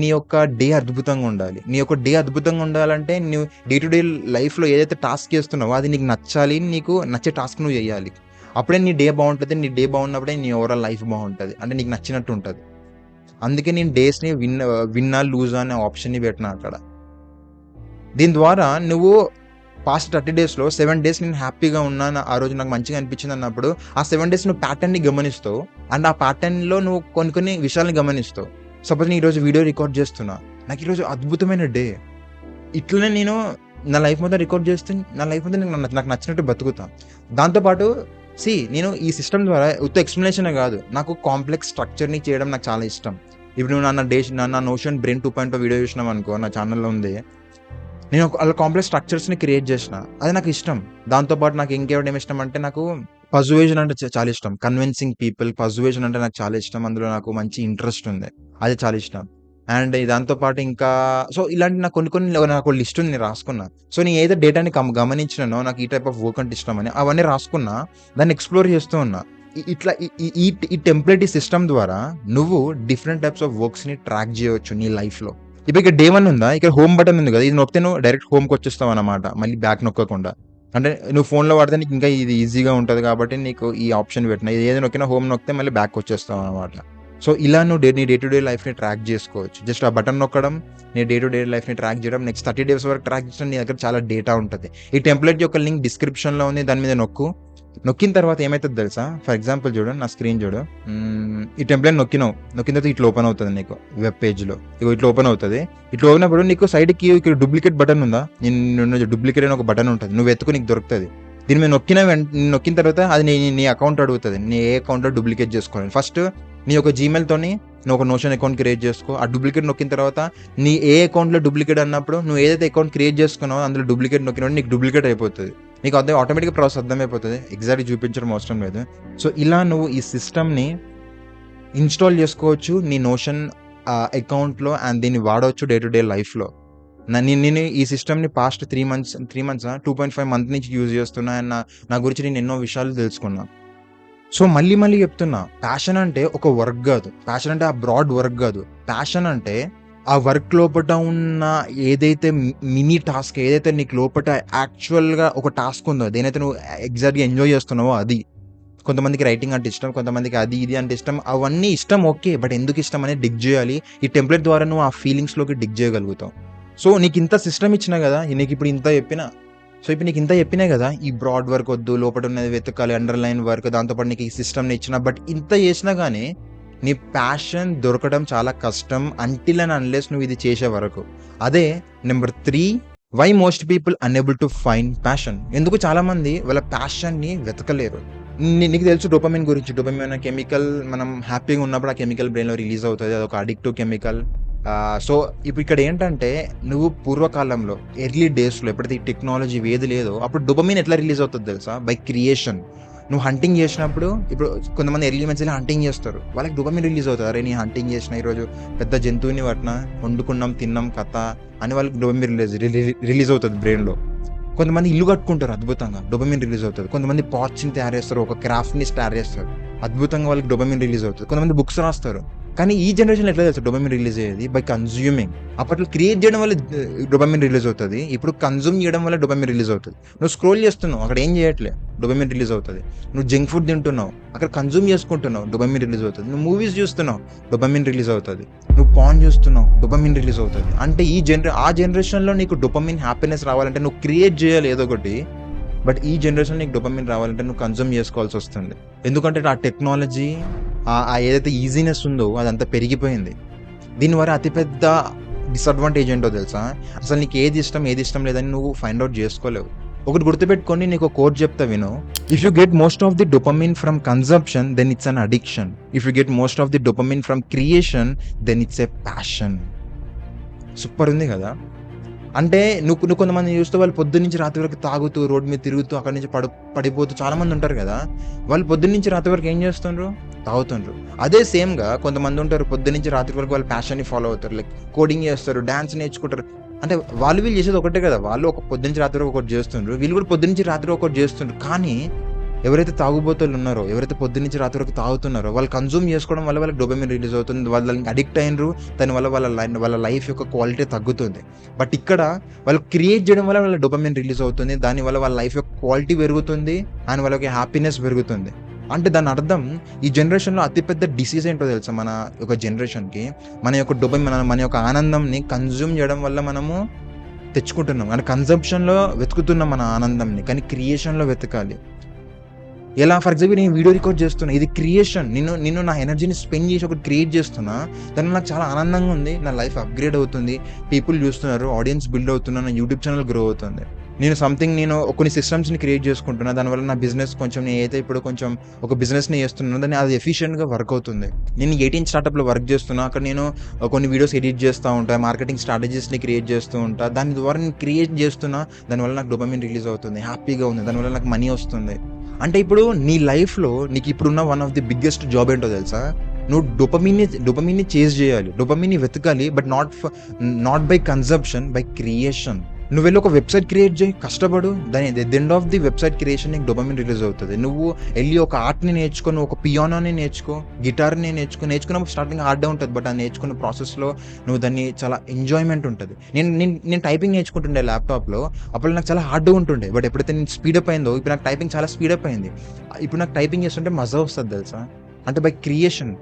నీ యొక్క డే అద్భుతంగా ఉండాలి. నీ యొక్క డే అద్భుతంగా ఉండాలంటే నువ్వు డే టు డే లైఫ్‌లో ఏదైతే టాస్క్ చేస్తున్నావో అది నీకు నచ్చాలి. నీకు నచ్చే టాస్క్ నువ్వు చేయాలి. అప్పుడే నీ డే బావుంటది. నీ డే బాగున్నప్పుడే నీ ఓవరాల్ లైఫ్ బావుంటది. అంటే నీకు నచ్చినట్టు ఉంటది. అందుకే నేను డేస్‌ని విన్నా, లూజా అనే ఆప్షన్‌ని పెట్టినా అక్కడ. దీని ద్వారా నువ్వు పాస్ట్ 30 డేస్‌లో 7 డేస్ నేను హ్యాపీగా ఉన్నాను. ఆ రోజు నాకు మంచిగా అనిపించింది అన్నప్పుడు, ఆ 7 డేస్ నువ్వు ప్యాటర్న్‌ని గమనిస్తావు. అండ్ ఆ ప్యాటర్న్‌లో నువ్వు కొన్ని విషయాలను గమనిస్తావు. సపోజ్ నేను ఈరోజు వీడియో రికార్డ్ చేస్తున్నా. నాకు ఈరోజు అద్భుతమైన డే. ఇట్లనే నేను నా లైఫ్ మొత్తం రికార్డ్ చేస్తూ నా లైఫ్ మొత్తం నాకు నచ్చినట్టు బతుకుతా. దాంతో పాటు నేను ఈ సిస్టమ్ ద్వారా ఉత్త ఎక్స్‌ప్లనేషనే కాదు. నాకు కాంప్లెక్స్ స్ట్రక్చర్‌ని చేయడం నాకు చాలా ఇష్టం. ఇప్పుడు నువ్వు నా నోషన్ బ్రెయిన్ 2.0 వీడియో చూసినావనుకో నా ఛానెల్‌లో ఉంది. నేను అలా కాంప్లెక్స్ స్ట్రక్చర్స్‌ని క్రియేట్ చేసిన. అది నాకు ఇష్టం. దాంతో పాటు నాకు ఇంకేం ఇష్టం అంటే నాకు పర్సుయేజన్ అంటే చాలా ఇష్టం. కన్విన్సింగ్ పీపుల్, పర్సుయేజన్ అంటే నాకు చాలా ఇష్టం. అందులో నాకు మంచి ఇంట్రెస్ట్ ఉంది. అది చాలా ఇష్టం. అండ్ దాంతో పాటు ఇంకా ఇలాంటి నాకు కొన్ని నాకు లిస్ట్ ఉంది నేను రాసుకున్నా. నేను ఏదైతే డేటాని గమనించినానో నాకు ఈ టైప్ ఆఫ్ వర్క్ అంటే ఇష్టమని అవన్నీ రాసుకున్నా. దాన్ని ఎక్స్‌ప్లోర్ చేస్తూ ఉన్నా. ఇట్లా ఈ టెంప్లేట్ ఈ సిస్టమ్ ద్వారా నువ్వు డిఫరెంట్ టైప్స్ ఆఫ్ వర్క్స్‌ని ట్రాక్ చేయొచ్చు నీ లైఫ్‌లో. ఇప్పుడు ఇక్కడ డే 1 ఉందా? ఇక్కడ హోమ్ బటన్ ఉంది కదా! ఇది నొక్కితే నువ్వు డైరెక్ట్ హోమ్‌కొచ్చేస్తావన్నమాట. మళ్ళీ బ్యాక్ నొక్కకుండా. అంటే నువ్వు ఫోన్‌లో వాడితే నీకు ఇంకా ఇది ఈజీగా ఉంటది కాబట్టి నీకు ఈ ఆప్షన్ పెట్టినా. ఏది నొక్కినా హోమ్ నొక్కితే మళ్ళీ బ్యాక్‌కొచ్చేస్తావన్నమాట. ఇలా నువ్వు నీ డే టు డే లైఫ్‌ని ట్రాక్ చేసుకోవచ్చు. జస్ట్ ఆ బటన్ నొక్కడం, నీ డే టు డే లైఫ్‌ని ట్రాక్ చేయడం. నెక్స్ట్ 30 డేస్ వరకు ట్రాక్ చేసిన నీ దగ్గర చాలా డేటా ఉంటది. ఈ టెంప్లేట్ యొక్క లింక్ డిస్క్రిప్షన్‌లో ఉంది. దాని మీద నొక్కు. నొక్కిన తర్వాత ఏమైతది తెలుసా? ఫర్ ఎగ్జాంపుల్ చూడు నా స్క్రీన్ చూడు. ఈ టెంప్లేట్ నొక్కిన తర్వాత ఇట్లా ఓపెన్ అవుతది నీకు వెబ్ పేజ్‌లో. ఇగో ఇట్లా ఓపెన్ అవుతది. ఇట్లా ఓపెన్ అయినప్పుడు నీకు సైడ్‌కి ఇక్కడ డూప్లికేట్ బటన్ ఉందా? డూప్లికేట్ అని ఒక బటన్ ఉంటది. నువ్వు వెతుకు నీకు దొరుకుతది. దీని మీద నొక్కిన తర్వాత అది నీ అకౌంట్ అడుగుతది. నీ ఏ అకౌంట్‌లో డూప్లికేట్ చేసుకోవాలి. ఫస్ట్ నీ యొక్క జీమెయిల్‌తోని నువ్వు ఒక నోషన్ అకౌంట్ క్రియేట్ చేసుకో. ఆ డూప్లికేట్ నొక్కిన తర్వాత నీ ఏ అకౌంట్‌లో డూప్లికేట్ అన్నప్పుడు నువ్వు ఏదైతే అకౌంట్ క్రియేట్ చేసుకున్నావో అందులో డూప్లికేట్ నొక్కినప్పుడు నీకు డూప్లికేట్ అయిపోతది. నీకు ఆటోమేటిక్‌గా ప్రాసెస్ అర్థమైపోతది. ఎగ్జాక్ట్‌గా చూపించడం అవసరం లేదు. ఇలా నువ్వు ఈ సిస్టమ్‌ని ఇన్‌స్టాల్ చేసుకోవచ్చు నీ నోషన్ అకౌంట్‌లో అండ్ దీన్ని వాడవచ్చు డే టు డే లైఫ్‌లో. నేను ఈ సిస్టమ్‌ని పాస్ట్ 3 మంత్సా 2.5 మంత్ నుంచి యూజ్ చేస్తున్నా. అండ్ నా గురించి నేను ఎన్నో విషయాలు తెలుసుకున్నా. మళ్ళీ చెప్తున్నా. ప్యాషన్ అంటే ఒక వర్క్ గాదు. ప్యాషన్ అంటే ఆ బ్రాడ్ వర్క్ గాదు. ప్యాషన్ అంటే ఆ వర్క్ లోపట ఉన్న ఏదైతే మినీ టాస్క్ ఏదైతే నీకు లోపట యాక్చువల్‌గా ఒక టాస్క్ ఉందో, దేనైతే నువ్వు ఎగ్జాక్ట్‌గా ఎంజాయ్ చేస్తున్నావో అది. కొంతమందికి రైటింగ్ అంటే ఇష్టం. కొంతమందికి అది ఇది అంటే ఇష్టం. అవన్నీ ఇష్టం ఓకే. బట్ ఎందుకు ఇష్టం అనేది డిగ్ చేయాలి. ఈ టెంప్లేట్ ద్వారా నువ్వు ఆ ఫీలింగ్స్‌లోకి డిగ్ చేయగలుగుతావు. నీకింత సిస్టమ్ ఇచ్చినా గదా! నీకిప్పుడు ఇంత చెప్పినా. ఇప్పుడు నీకింత చెప్పినా గదా! ఈ బ్రాడ్ వర్క్ వద్దు. లోపట ఉన్నది వెతకాలి. అండర్‌లైన్ వర్క్ దాంతో పాటు నీకు ఈ సిస్టమ్‌ని ఇచ్చినా. బట్ ఇంత చేసినా గానీ నీ ప్యాషన్ దొరకడం చాలా కష్టం. అంటిల్ అండ్ అన్‌లెస్ నువ్వు ఇది చేసే వరకు. అదే number 3 why most people unable to find passion. ఎందుకు చాలామంది వాళ్ళ ప్యాషన్‌ని వెతకలేరు. నీకు తెలుసు డోపమైన్ గురించి. డోపమైన్ అనే కెమికల్ మనం హ్యాపీగా ఉన్నప్పుడు ఆ కెమికల్ బ్రెయిన్‌లో రిలీజ్ అవుతది. అదొక అడిక్టివ్ కెమికల్. ఇప్పుడు ఇక్కడ ఏంటంటే నువ్వు పూర్వకాలంలో ఎర్లీ డేస్‌లో ఎప్పుడైతే ఈ టెక్నాలజీ ఏది లేదో అప్పుడు డోపమైన్ ఎట్లా రిలీజ్ అవుతది తెలుసా? By creation. నువ్వు హంటింగ్ చేసినప్పుడు ఇప్పుడు కొంతమంది ఎర్లీ మెన్స్‌లో హంటింగ్ చేస్తారు. వాళ్ళకి డోపమైన్ రిలీజ్ అవుతది. అరే! నేను హంటింగ్ చేసిన ఈరోజు పెద్ద జంతువుని పట్టిన, వండుకున్నాం, తిన్నాం కథ అని వాళ్ళకి డోపమైన్ రిలీజ్ అవుతది బ్రెయిన్‌లో. కొంతమంది ఇల్లు కట్టుకుంటారు అద్భుతంగా. డోపమైన్ రిలీజ్ అవుతది. కొంతమంది పాట్స్‌ని తయారు చేస్తారు. ఒక క్రాఫ్ట్‌ని తయారు చేస్తారు. అద్భుతంగా వాళ్ళకి డోపమిన్ రిలీజ్ అవుతుంది. కొంతమంది బుక్స్ రాస్తారు. కానీ ఈ జనరేషన్‌లో ఎట్లా తెలుసా డోపమిన్ రిలీజ్ అయ్యేది? By consuming. అప్పట్లో క్రియేట్ చేయడం వల్ల డోపమిన్ రిలీజ్ అవుతది. ఇప్పుడు కన్జ్యూమ్ చేయడం వల్ల డోపమిన్ రిలీజ్ అవుతది. నువ్వు స్క్రోల్ చేస్తున్నావు, అక్కడ ఏం చేయట్లే, డోపమిన్ రిలీజ్ అవుతది. నువ్వు జంక్ ఫుడ్ తింటున్నావు, అక్కడ కన్జ్యూమ్ చేసుకుంటున్నావు, డోపమిన్ రిలీజ్ అవుతది. నువ్వు మూవీస్ చూస్తున్నావు, డోపమిన్ రిలీజ్ అవుతది. నువ్వు పార్న్ చూస్తున్నావు, డోపమిన్ రిలీజ్ అవుతది. అంటే ఆ జనరేషన్‌లో నీకు డోపమిన్ హ్యాపీనెస్ రావాలంటే నువ్వు క్రియేట్ చేయాలి ఏదో ఒకటి. బట్ ఈ జనరేషన్‌లో నీకు డోపమిన్ రావాలంటే నువ్వు కన్జ్యూమ్ చేసుకోవాల్సొస్తుంది. ఎందుకంటే ఆ టెక్నాలజీ ఏదైతే ఈజీనెస్ ఉందో అదంతా పెరిగిపోయింది. దీనివల్ల అతిపెద్ద డిసడ్వాంటేజ్ ఏంటో తెలుసా? అసలు నీకు ఏది ఇష్టం లేదని నువ్వు ఫైండ్ ఔట్ చేసుకోలేవు. ఒకటి గుర్తుపెట్టుకొని నీకు ఒక కోట్ చెప్తా విను. If you get most of the dopamine from consumption then it's an addiction. If you get most of the dopamine from creation then it's a passion. Super ఉంది కదా! అంటే నువ్వు కొంతమందిని చూస్తే వాళ్ళు పొద్దున్నుంచి రాత్రి వరకు తాగుతూ, రోడ్డు మీద తిరుగుతూ, అక్కడి నుంచి పడిపోతూ చాలామంది ఉంటారు కదా! వాళ్ళు పొద్దున్నుంచి రాత్రి వరకు ఏం చేస్తుండ్రు? తాగుతుండ్రు. అదే సేమ్‌గా కొంతమంది ఉంటారు పొద్దున్నుంచి రాత్రి వరకు వాళ్ళ ప్యాషన్‌ని ఫాలో అవుతారు. లైక్ కోడింగ్ చేస్తారు, డాన్స్ నేర్చుకుంటారు. అంటే వీళ్ళు చేసేది ఒకటే కదా! వాళ్ళు ఒక పొద్దున్నుంచి రాత్రి వరకు ఒకటి చేస్తుండ్రు. వీళ్ళు కూడా పొద్దున్నుంచి రాత్రి ఒకటి చేస్తుండ్రు. కానీ ఎవరైతే తాగుబోతులు ఉన్నారో, ఎవరైతే పొద్దున్నుంచి రాత్రి వరకు తాగుతున్నారో, వాళ్ళు కన్జ్యూమ్ చేసుకోవడం వల్ల వాళ్ళకి డోపమిన్ రిలీజ్ అవుతుంది. వాళ్ళు దానికి అడిక్ట్ అయినరు. దానివల్ల వాళ్ళ లైఫ్ యొక్క క్వాలిటీ తగ్గుతుంది. బట్ ఇక్కడ వాళ్ళు క్రియేట్ చేయడం వల్ల వాళ్ళ డోపమిన్ రిలీజ్ అవుతుంది. దానివల్ల వాళ్ళ లైఫ్ యొక్క క్వాలిటీ పెరుగుతుంది. అండ్ వాళ్ళకి హ్యాపీనెస్ పెరుగుతుంది. అంటే దాని అర్థం ఈ జనరేషన్‌లో అతిపెద్ద డిసీజ్ ఏంటో తెలుసా? మన యొక్క జనరేషన్‌కి మన యొక్క మన యొక్క ఆనందంని కన్జ్యూమ్ చేయడం వల్ల మనము తెచ్చుకుంటున్నాం. అంటే కన్జంప్షన్‌లో వెతుకుతున్నాం మన ఆనందంని. కానీ క్రియేషన్‌లో వెతకాలి. ఎలా ఫర్ ఎగ్జాంపుల్ నేను వీడియో రికార్డ్ చేస్తున్నా, ఇది క్రియేషన్. నేను నా ఎనర్జీని స్పెండ్ చేసి ఒకటి క్రియేట్ చేస్తున్నా. దానివల్ల నాకు చాలా ఆనందంగా ఉంది. నా లైఫ్ అప్‌గ్రేడ్ అవుతుంది. పీపుల్ చూస్తున్నారు, ఆడియన్స్ బిల్డ్ అవుతున్నా, నా యూట్యూబ్ ఛానల్ గ్రో అవుతుంది. నేను కొన్ని సిస్టమ్స్‌ని క్రియేట్ చేసుకుంటున్నా. దానివల్ల నా బిజినెస్ కొంచెం నేనైతే ఇప్పుడు కొంచెం ఒక బిజినెస్‌ని చేస్తున్నానో దాన్ని అది ఎఫిషియెంట్‌గా వర్క్ అవుతుంది. నేను 18 స్టార్టప్‌లో వర్క్ చేస్తున్నా. అక్కడ నేను కొన్ని వీడియోస్ ఎడిట్ చేస్తా ఉంటా. మార్కెటింగ్ స్ట్రాటజీస్‌ని క్రియేట్ చేస్తూ ఉంటా. దాని ద్వారా నేను క్రియేట్ చేస్తున్నా. దానివల్ల నాకు డోపమిన్ రిలీజ్ అవుతుంది. హ్యాపీగా ఉంది. దానివల్ల నాకు మనీ వస్తుంది. అంటే ఇప్పుడు నీ లైఫ్‌లో నీకు ఇప్పుడున్న one of the biggest job ఏంటో తెలుసా? నువ్వు డోపమిన్‌ని చేజ్ చేయాలి. డోపమిన్‌ని వెతకాలి. But not by consumption, by creation. నువ్వెళ్ళి ఒక వెబ్‌సైట్ క్రియేట్ చేయి, కష్టపడు. At the end of the website creation నీకు డోపమిన్ రిలీజ్ అవుతది. నువ్వు ఎళ్లి ఒక ఆర్ట్‌ని నేర్చుకో, నువ్వు ఒక పియానోని నేర్చుకో, గిటార్‌ని నేర్చుకున్నప్పుడు స్టార్టింగ్ హార్డే ఉంటది. బట్ ఆ నేర్చుకున్న ప్రాసెస్‌లో నువ్వు దాన్ని చాలా ఎంజాయ్‌మెంట్ ఉంటది. నేను టైపింగ్ నేర్చుకుంటుండే ల్యాప్‌టాప్‌లో. అప్పుడు నాకు చాలా హార్డ్‌గా ఉంటుండే. బట్ ఎప్పుడైతే నేను స్పీడప్ అయిందో, ఇప్పుడు నాకు టైపింగ్ చాలా స్పీడప్ అయింది. ఇప్పుడు నాకు టైపింగ్ చేస్తుంటే మజా వస్తది తెలుసా? అంటే బై క్రియేషన్.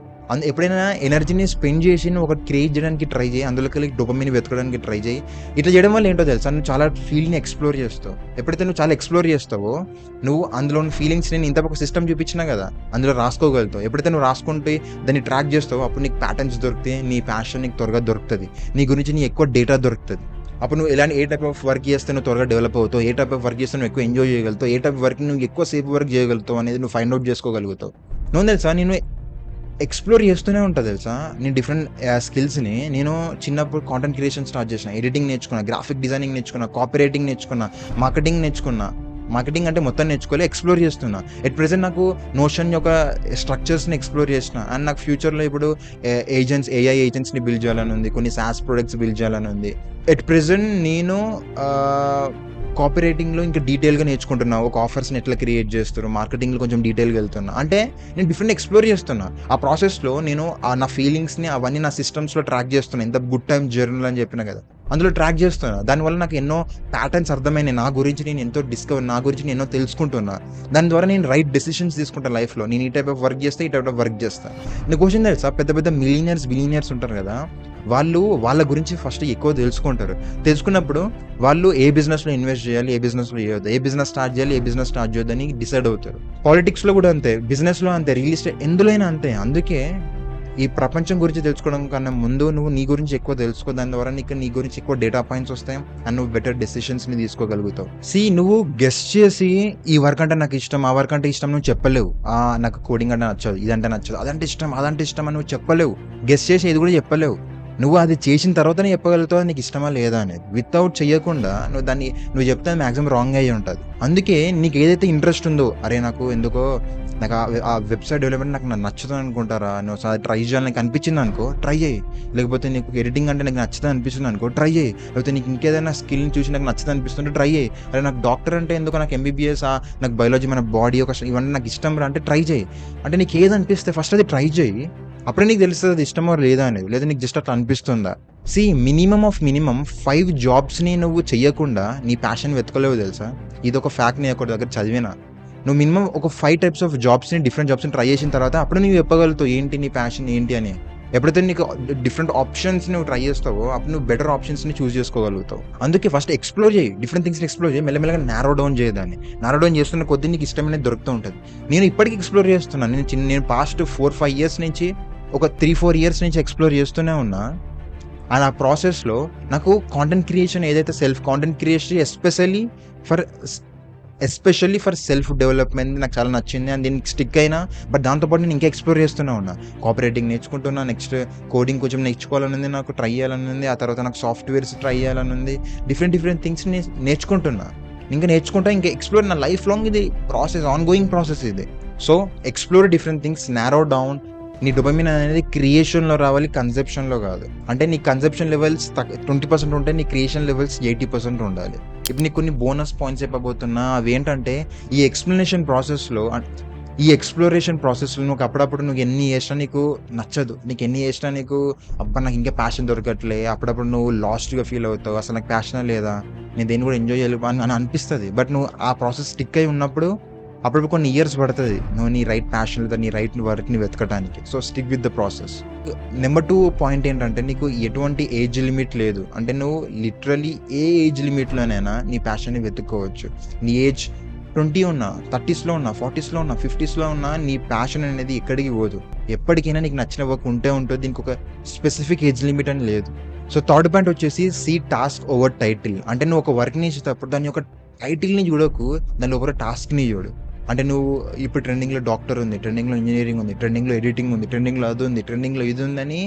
ఎప్పుడైనా ఎనర్జీని స్పెండ్ చేసి నువ్వు ఒకటి క్రియేట్ చేయడానికి ట్రై చేయి. అందులోకెళ్ళి డోపమిన్ వెతకడానికి ట్రై చేయి. ఇట్లా చేయడం వల్ల ఏంటో తెలుసా? నువ్వు చాలా ఫీల్డ్‌ని ఎక్స్‌ప్లోర్ చేస్తావు. ఎప్పుడైతే నువ్వు చాలా ఎక్స్‌ప్లోర్ చేస్తావో, నువ్వు అందులోని ఫీలింగ్స్ నేను ఇంతకు ఒక సిస్టమ్ చూపించినా కదా! అందులో రాసుకోగలుగుతావు. ఎప్పుడైతే నువ్వు రాసుకుంటే దాన్ని ట్రాక్ చేస్తావో, అప్పుడు నీకు ప్యాటర్న్స్ దొరుకుతాయి. నీ ప్యాషన్ నీకు త్వరగా దొరుకుతది. నీ గురించి నీకు ఎక్కువ డేటా దొరుకుతది. అప్పుడు నువ్వు ఏ టైప్ ఆఫ్ వర్క్ చేస్తే నువ్వు త్వరగా డెవలప్ అవుతావు, ఏ టైప్ ఆఫ్ వర్క్ చేస్తే నువ్వు ఎక్కువ ఎంజాయ్ చేయగలుగుతావు, ఏ టైప్ వర్క్ నువ్వు ఎక్కువ సేపు వర్క్ చేయగలుగుతావు అనేది నువ్వు ఫైండ్ ఔట్ చేసుకోగలుగుతావు. నువ్వు తెలుసా నేను ఎక్స్‌ప్లోర్ చేస్తూనే ఉంటా తెలుసా? నేను డిఫరెంట్ స్కిల్స్‌ని నేను చిన్నప్పుడు కాంటెంట్ క్రియేషన్ స్టార్ట్ చేసిన. ఎడిటింగ్ నేర్చుకున్నా, గ్రాఫిక్ డిజైనింగ్ నేర్చుకున్నా, కాపీ రైటింగ్ నేర్చుకున్నా, మార్కెటింగ్ నేర్చుకున్నా. మార్కెటింగ్ అంటే మొత్తం నేర్చుకోలే, ఎక్స్‌ప్లోర్ చేస్తున్నా. ఎట్ ప్రెజెంట్ నాకు నోషన్ యొక్క స్ట్రక్చర్స్‌ని ఎక్స్‌ప్లోర్ చేసిన. అండ్ నాకు ఫ్యూచర్‌లో ఇప్పుడు ఏఐ ఏజెంట్స్‌ని బిల్డ్ చేయాలని ఉంది. కొన్ని సాస్ ప్రొడక్ట్స్ బిల్డ్ చేయాలని ఉంది. ఎట్ ప్రెజెంట్ నేను కాపీ రైటింగ్‌లో ఇంకా డీటెయిల్‌గా నేర్చుకుంటున్నా. ఒక ఆఫర్స్‌ని ఎట్లా క్రియేట్ చేస్తారు, మార్కెటింగ్‌లో కొంచెం డీటెయిల్‌గా వెళ్తున్నా. అంటే నేను డిఫరెంట్ ఎక్స్‌ప్లోర్ చేస్తున్నా. ఆ ప్రాసెస్‌లో నేను నా ఫీలింగ్స్‌ని అవన్నీ నా సిస్టమ్స్‌లో ట్రాక్ చేస్తున్నా. ఇంత గుడ్ టైమ్ జర్నల్ అని చెప్పినా కదా! అందులో ట్రాక్ చేస్తున్నా. దానివల్ల నాకు ఎన్నో ప్యాటర్న్స్ అర్థమైనాయి. నా గురించి నేను నా గురించి నేను ఎన్నో తెలుసుకుంటున్నా. దాని ద్వారా నేను రైట్ డెసిషన్స్ తీసుకుంటా లైఫ్‌లో. నేను ఈ టైప్ ఆఫ్ వర్క్ చేస్తే, ఈ టైప్ ఆఫ్ వర్క్ చేస్తా. నీకు క్వెషన్ తెలుసా? పెద్ద పెద్ద బిలియనీర్స్ ఉంటారు కదా! వాళ్ళ గురించి ఫస్ట్ ఎక్కువ తెలుసుకుంటారు. తెలుసుకున్నప్పుడు వాళ్ళు ఏ బిజినెస్‌లో ఇన్వెస్ట్ చేయాలి, ఏ బిజినెస్‌లో చేయొద్దు, ఏ బిజినెస్ స్టార్ట్ చేయాలి, ఏ బిజినెస్ స్టార్ట్ చేయొద్దని డిసైడ్ అవుతారు. పాలిటిక్స్‌లో కూడా అంతే, బిజినెస్‌లో అంతే, రియల్ ఎస్టేట్ ఎందులోనైనా అంతే. అందుకే ఈ ప్రపంచం గురించి తెలుసుకోవడం కన్నా ముందు నువ్వు నీ గురించి ఎక్కువ తెలుసుకో. దాని ద్వారా నీ గురించి ఎక్కువ డేటా పాయింట్స్ వస్తాయి. అండ్ నువ్వు బెటర్ డెసిషన్స్‌ని తీసుకోగలుగుతావు. నువ్వు గెస్ చేసి ఈ వర్క్ అంటే నాకు ఇష్టం, ఆ వర్క్ అంటే ఇష్టం నువ్వు చెప్పలేవు. నాకు కోడింగ్ అంటే నచ్చదు, ఇదంటే నచ్చదు, అదంటే ఇష్టం అని నువ్వు చెప్పలేవు. గెస్ చేసి ఇది కూడా చెప్పలేవు. నువ్వు అది చేసిన తర్వాతనే చెప్పగలుగుతావు నీకు ఇష్టమా లేదా అనేది. వితౌట్ చెయ్యకుండా నువ్వు చెప్తే అది మాక్సిమం రాంగ్ అయ్యి ఉంటది. అందుకే నీకు ఏదైతే ఇంట్రెస్ట్ ఉందో, అరే నాకు ఎందుకో నాకు ఆ వెబ్‌సైట్ డెవలప్‌మెంట్ నాకు నచ్చుతది అనుకుంటారా, నువ్వు ఒకసారి ట్రై చేయాలని నీకు అనిపించిందనుకో ట్రై చెయ్యి. లేకపోతే నీకు ఎడిటింగ్ అంటే నాకు నచ్చుతది అనిపిస్తుందనుకో ట్రై చెయ్యి. లేకపోతే నీకు ఇంకేదైనా స్కిల్‌ని చూసి నాకు నచ్చుతది అనిపిస్తుంటే ట్రై చెయ్యి. అరే నాకు డాక్టర్ అంటే ఎందుకో, నాకు ఎంబీబీఎస్, నాకు బయాలజీ, మన బాడీ ఇవన్నీ నాకు ఇష్టం రా అంటే ట్రై చెయ్యి. అంటే నీకు ఏది అనిపిస్తే ఫస్ట్ అది ట్రై చెయ్యి. అప్పుడే నీకు తెలుస్తది అది ఇష్టమో లేదా అనేది. లేదా నీకు జస్ట్ అట్లా అనిపిస్తుందా. మినిమమ్ ఆఫ్ మినిమమ్ 5 జాబ్స్‌ని నువ్వు చెయ్యకుండా నీ ప్యాషన్ వెతకలేవు తెలుసా. ఇదొక ఫ్యాక్ట్ నేను ఒకటి దగ్గర చదివిన. నువ్వు మినిమమ్ ఒక 5 టైప్స్ ఆఫ్ జాబ్స్‌ని, డిఫరెంట్ జాబ్స్‌ని ట్రై చేసిన తర్వాత అప్పుడు నువ్వు చెప్పగలుగుతావు ఏంటి నీ ప్యాషన్ ఏంటి అని. ఎప్పుడైతే నీకు డిఫరెంట్ ఆప్షన్స్ నువ్వు ట్రై చేస్తావో అప్పుడు నువ్వు బెటర్ ఆప్షన్స్‌ని చూజ్ చేసుకోగలుగుతావు. అందుకే ఫస్ట్ ఎక్స్‌ప్లోర్ చెయ్యి. డిఫరెంట్ థింగ్స్‌ని ఎక్స్‌ప్లోర్ చెయ్యి. మెల్లమెల్లగా నారో డౌన్ చేయదాన్ని. నారో డౌన్ చేస్తున్న కొద్దీ నీకు ఇష్టమైనది దొరుకుతూ ఉంటది. నేను ఇప్పటికి ఎక్స్‌ప్లోర్ చేస్తున్నాను. నేను పాస్ట్ 4, 5 ఇయర్స్ నుంచి, ఒక 3, 4 ఇయర్స్ నుంచి ఎక్స్‌ప్లోర్ చేస్తూనే ఉన్నా. అండ్ ఆ ప్రాసెస్‌లో నాకు కాంటెంట్ క్రియేషన్ ఏదైతే content creation especially for self development నాకు చాలా నచ్చింది. అండ్ దీనికి స్టిక్ అయినా. బట్ దాంతో పాటు నేను ఇంకా ఎక్స్‌ప్లోర్ చేస్తూనే ఉన్నా. కాపీ రైటింగ్ నేర్చుకుంటున్నా. నెక్స్ట్ కోడింగ్ కొంచెం నేర్చుకోవాలని ఉంది నాకు, ట్రై చేయాలని ఉంది. ఆ తర్వాత నాకు సాఫ్ట్‌వేర్స్ ట్రై చేయాలని ఉంది. డిఫరెంట్ థింగ్స్‌ని నేర్చుకుంటున్నా. ఇంకా నేర్చుకుంటా, ఇంకా ఎక్స్‌ప్లోర్, నా లైఫ్ లాంగ్ ఇది ప్రాసెస్, ఆన్ గోయింగ్ ప్రాసెస్ ఇది. So explore different things, narrow down. నీ డోపమైన్ అనేది క్రియేషన్‌లో రావాలి, కన్సెప్షన్‌లో కాదు. అంటే నీ కన్సెప్షన్ లెవెల్స్ 20% ఉంటే నీ క్రియేషన్ లెవెల్స్ 80% ఉండాలి. ఇప్పుడు నీకు కొన్ని బోనస్ పాయింట్స్ చెప్పబోతున్నా. అవేంటంటే ఈ ఎక్స్‌ప్లోరేషన్ ప్రాసెస్‌లో నువ్వు అప్పుడప్పుడు నువ్వు ఎన్ని చేసినా నీకు నచ్చదు. నీకు ఎన్ని చేసినా నీకు అబ్బా నాకు ఇంకా ప్యాషన్ దొరకట్లే. అప్పుడప్పుడు నువ్వు లాస్ట్‌గా ఫీల్ అవుతావు. అసలు నాకు ప్యాషనే లేదా, నేను దేన్ని కూడా ఎంజాయ్ చేయలేను అని అనిపిస్తది. బట్ నువ్వు ఆ ప్రాసెస్ స్టిక్ అయి ఉన్నప్పుడు అప్పుడు కొన్ని ఇయర్స్ పడతది నువ్వు నీ రైట్ ప్యాషన్ లేదా నీ రైట్ వర్క్‌ని వెతకటానికి. So stick with the process. Number 2 point ఏంటంటే నీకు ఎటువంటి ఏజ్ లిమిట్ లేదు. అంటే నువ్వు లిటరల్లీ ఏ ఏజ్ లిమిట్‌లోనైనా నీ ప్యాషన్‌ని వెతుక్కోవచ్చు. నీ ఏజ్ 20 ఉన్నా, 30స్‌లో ఉన్నా, 40స్‌లో ఉన్నా, 50స్‌లో ఉన్నా నీ ప్యాషన్ అనేది ఎక్కడికి పోదు. ఎప్పటికైనా నీకు నచ్చిన వర్క్ ఉంటే ఉంటుంది. దీనికి ఒక స్పెసిఫిక్ ఏజ్ లిమిట్ అని లేదు. సో థర్డ్ పాయింట్ వచ్చేసి టాస్క్ ఓవర్ టైటిల్. అంటే నువ్వు ఒక వర్క్‌ని చేసేటప్పుడు దాని యొక్క టైటిల్‌ని చూడకు, దాని లోపల టాస్క్‌ని చూడు. అంటే నువ్వు ఇప్పుడు ట్రెండింగ్‌లో డాక్టర్ ఉంది, ట్రెండింగ్‌లో ఇంజినీరింగ్ ఉంది, ట్రెండింగ్‌లో ఎడిటింగ్ ఉంది, ట్రెండింగ్‌లో అది ఉంది, ట్రెండింగ్‌లో ఇది ఉందని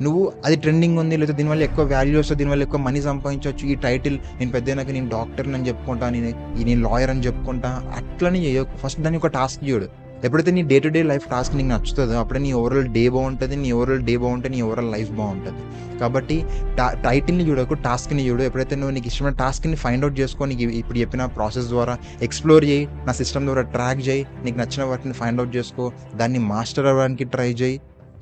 నువ్వు అది ట్రెండింగ్ ఉంది, లేదా దీనివల్ల ఎక్కువ వాల్యూ వస్తది, దీనివల్ల ఎక్కువ మనీ సంపాదించొచ్చు, ఈ టైటిల్ నేను పెద్దయినాక నేను డాక్టర్‌ని అని చెప్పుకుంటా, నేను లాయర్ అని చెప్పుకుంటా, అట్లని చేయకు. ఫస్ట్ దాని యొక్క టాస్క్ చూడు. ఎప్పుడైతే నీ day to day life task నీకు నచ్చుతదో అప్పుడే నీ ఓవరాల్ డే బాగుంటది. నీ ఓవరాల్ డే బాగుంటే నీ ఓవరాల్ లైఫ్ బాగుంటది. కాబట్టి టైటిల్‌ని చూడకు, టాస్క్‌ని చూడు. ఎప్పుడైతే నువ్వు నీకు ఇష్టమైన టాస్క్‌ని ఫైండ్ ఔట్ చేసుకో, నీకు ఇప్పుడు చెప్పిన ప్రాసెస్ ద్వారా ఎక్స్‌ప్లోర్ చేయి, నా సిస్టమ్ ద్వారా ట్రాక్ చేయి, నీకు నచ్చిన వర్క్‌ని ఫైండ్ ఔట్ చేసుకో, దాన్ని మాస్టర్ అవ్వడానికి ట్రై చేయి.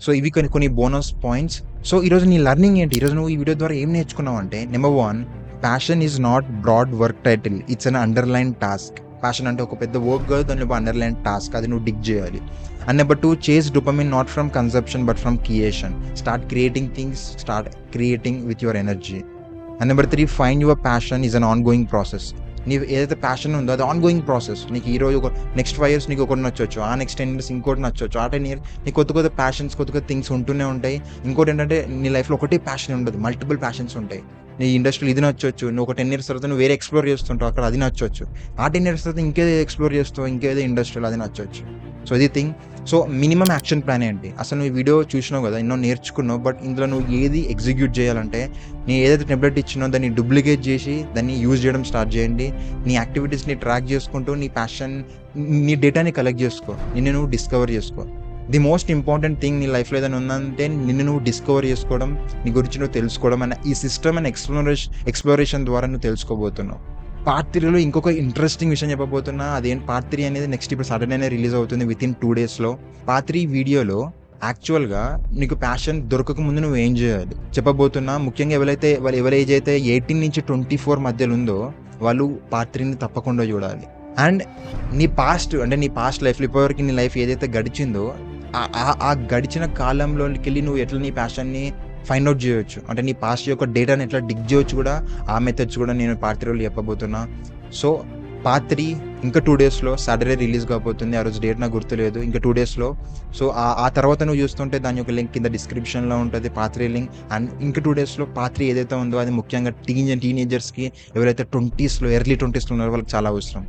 సో ఇవి కొన్ని బోనస్ పాయింట్స్. సో ఈరోజు నీ లెర్నింగ్ ఏంటి? ఈరోజు నువ్వు ఈ వీడియో ద్వారా ఏం నేర్చుకున్నావంటే, number 1, passion is not broad work title, it's an underline task. Passion అంటే ఒక పెద్ద వర్క్ కాదు, దానిలో అండర్‌లైన్ టాస్క్, అది నువ్వు డిగ్ చేయాలి. అండ్ నెంబర్ 2, చేస్ dopamine not from consumption but from creation. Start creating things, start creating with your energy. And number 3, find your passion is an on going process. నీవు ఏదైతే ప్యాషన్ ఉందో అది ఆన్ గోయింగ్ ప్రాసెస్. నీకు ఈరోజు నెక్స్ట్ 5 years నీకు ఒకటి నచ్చొచ్చు, ఆ నెక్స్ట్ 10 years ఇంకోటి నచ్చొచ్చు, ఆ 10 years నీకు కొత్త ప్యాషన్స్, కొత్త థింగ్స్ ఉంటూనే ఉంటాయి. ఇంకోటి ఏంటంటే నీ లైఫ్లో ఒకటే ప్యాషన్ ఉండదు, మల్టిపుల్ ప్యాషన్స్ ఉంటాయి. నీ ఇండస్ట్రీలో ఇది నచ్చొచ్చు, నువ్వు ఒక 10 years తర్వాత నువ్వు వేరే ఎక్స్ప్లోర్ చేస్తుంటావు, అక్కడ అది నచ్చొచ్చు. ఆ 10 years తర్వాత ఇంకేదో ఎక్స్ప్లోర్ చేస్తావు, ఇంకేదో ఇండస్ట్రీలో అది నచ్చొచ్చు. సో ఇది thing. So minimum action plan ఏంటి? అసలు నువ్వు ఈ వీడియో చూసినావు కదా, ఎన్నో నేర్చుకున్నావు, బట్ ఇందులో నువ్వు ఏది ఎగ్జిక్యూట్ చేయాలంటే, నీ ఏదైతే టెంప్లెట్ ఇచ్చినో దాన్ని డూప్లికేట్ చేసి దాన్ని యూజ్ చేయడం స్టార్ట్ చేయండి. నీ యాక్టివిటీస్ని ట్రాక్ చేసుకుంటూ నీ ప్యాషన్, నీ డేటాని కలెక్ట్ చేసుకో, నిన్ను నువ్వు డిస్కవర్ చేసుకో. ది మోస్ట్ ఇంపార్టెంట్ థింగ్ నీ లైఫ్లో ఏదైనా ఉందంటే నిన్ను నువ్వు డిస్కవర్ చేసుకోవడం, నీ గురించి నువ్వు తెలుసుకోవడం అన్న ఈ సిస్టమ్ అండ్ ఎక్స్ప్లోరేషన్ ద్వారా నువ్వు తెలుసుకోబోతున్నావు. పార్ట్ 3లో ఇంకొక ఇంట్రెస్టింగ్ విషయం చెప్పబోతున్నా. అదేంటి పార్ట్ 3 అనేది నెక్స్ట్ ఇప్పుడు సడన్గానే రిలీజ్ అవుతుంది వితిన్ 2 daysలో. పార్ట్ 3 వీడియోలో యాక్చువల్గా నీకు ప్యాషన్ దొరకక ముందు నువ్వు ఏం చేయాలి చెప్పబోతున్నా. ముఖ్యంగా ఎవరి ఏజ్ అయితే 18 నుంచి 24 మధ్యలో ఉందో వాళ్ళు పార్ట్ 3ని తప్పకుండా చూడాలి. అండ్ నీ పాస్ట్ లైఫ్లో ఇప్పటివరకు నీ లైఫ్ ఏదైతే గడిచిందో ఆ గడిచిన కాలంలోకి వెళ్ళి నువ్వు ఎట్లా నీ ప్యాషన్ని ఫైండ్ అవుట్ చేయొచ్చు, అంటే నీ పాస్ట్ యొక్క డేటాని ఎట్లా డిగ్ చేయొచ్చు కూడా, ఆ మెథడ్స్ కూడా నేను పార్ట్ 3లో చెప్పబోతున్నా. సో పార్ట్ 3 ఇంకా 2 daysలో సాటర్డే రిలీజ్ కాబోతుంది. ఆ రోజు డేట్ నాకు గుర్తులేదు. ఇంకా 2 daysలో. సో ఆ తర్వాత నువ్వు చూస్తుంటే దాని యొక్క లింక్ కింద డిస్క్రిప్షన్లో ఉంటుంది, పార్ట్ 3 లింక్. అండ్ ఇంకా 2 daysలో పార్ట్ 3 ఏదైతే ఉందో అది ముఖ్యంగా టీనేజర్స్కి, ఎవరైతే 20sలో ఎర్లీ 20sలో ఉన్నారో వాళ్ళకి చాలా అవసరం.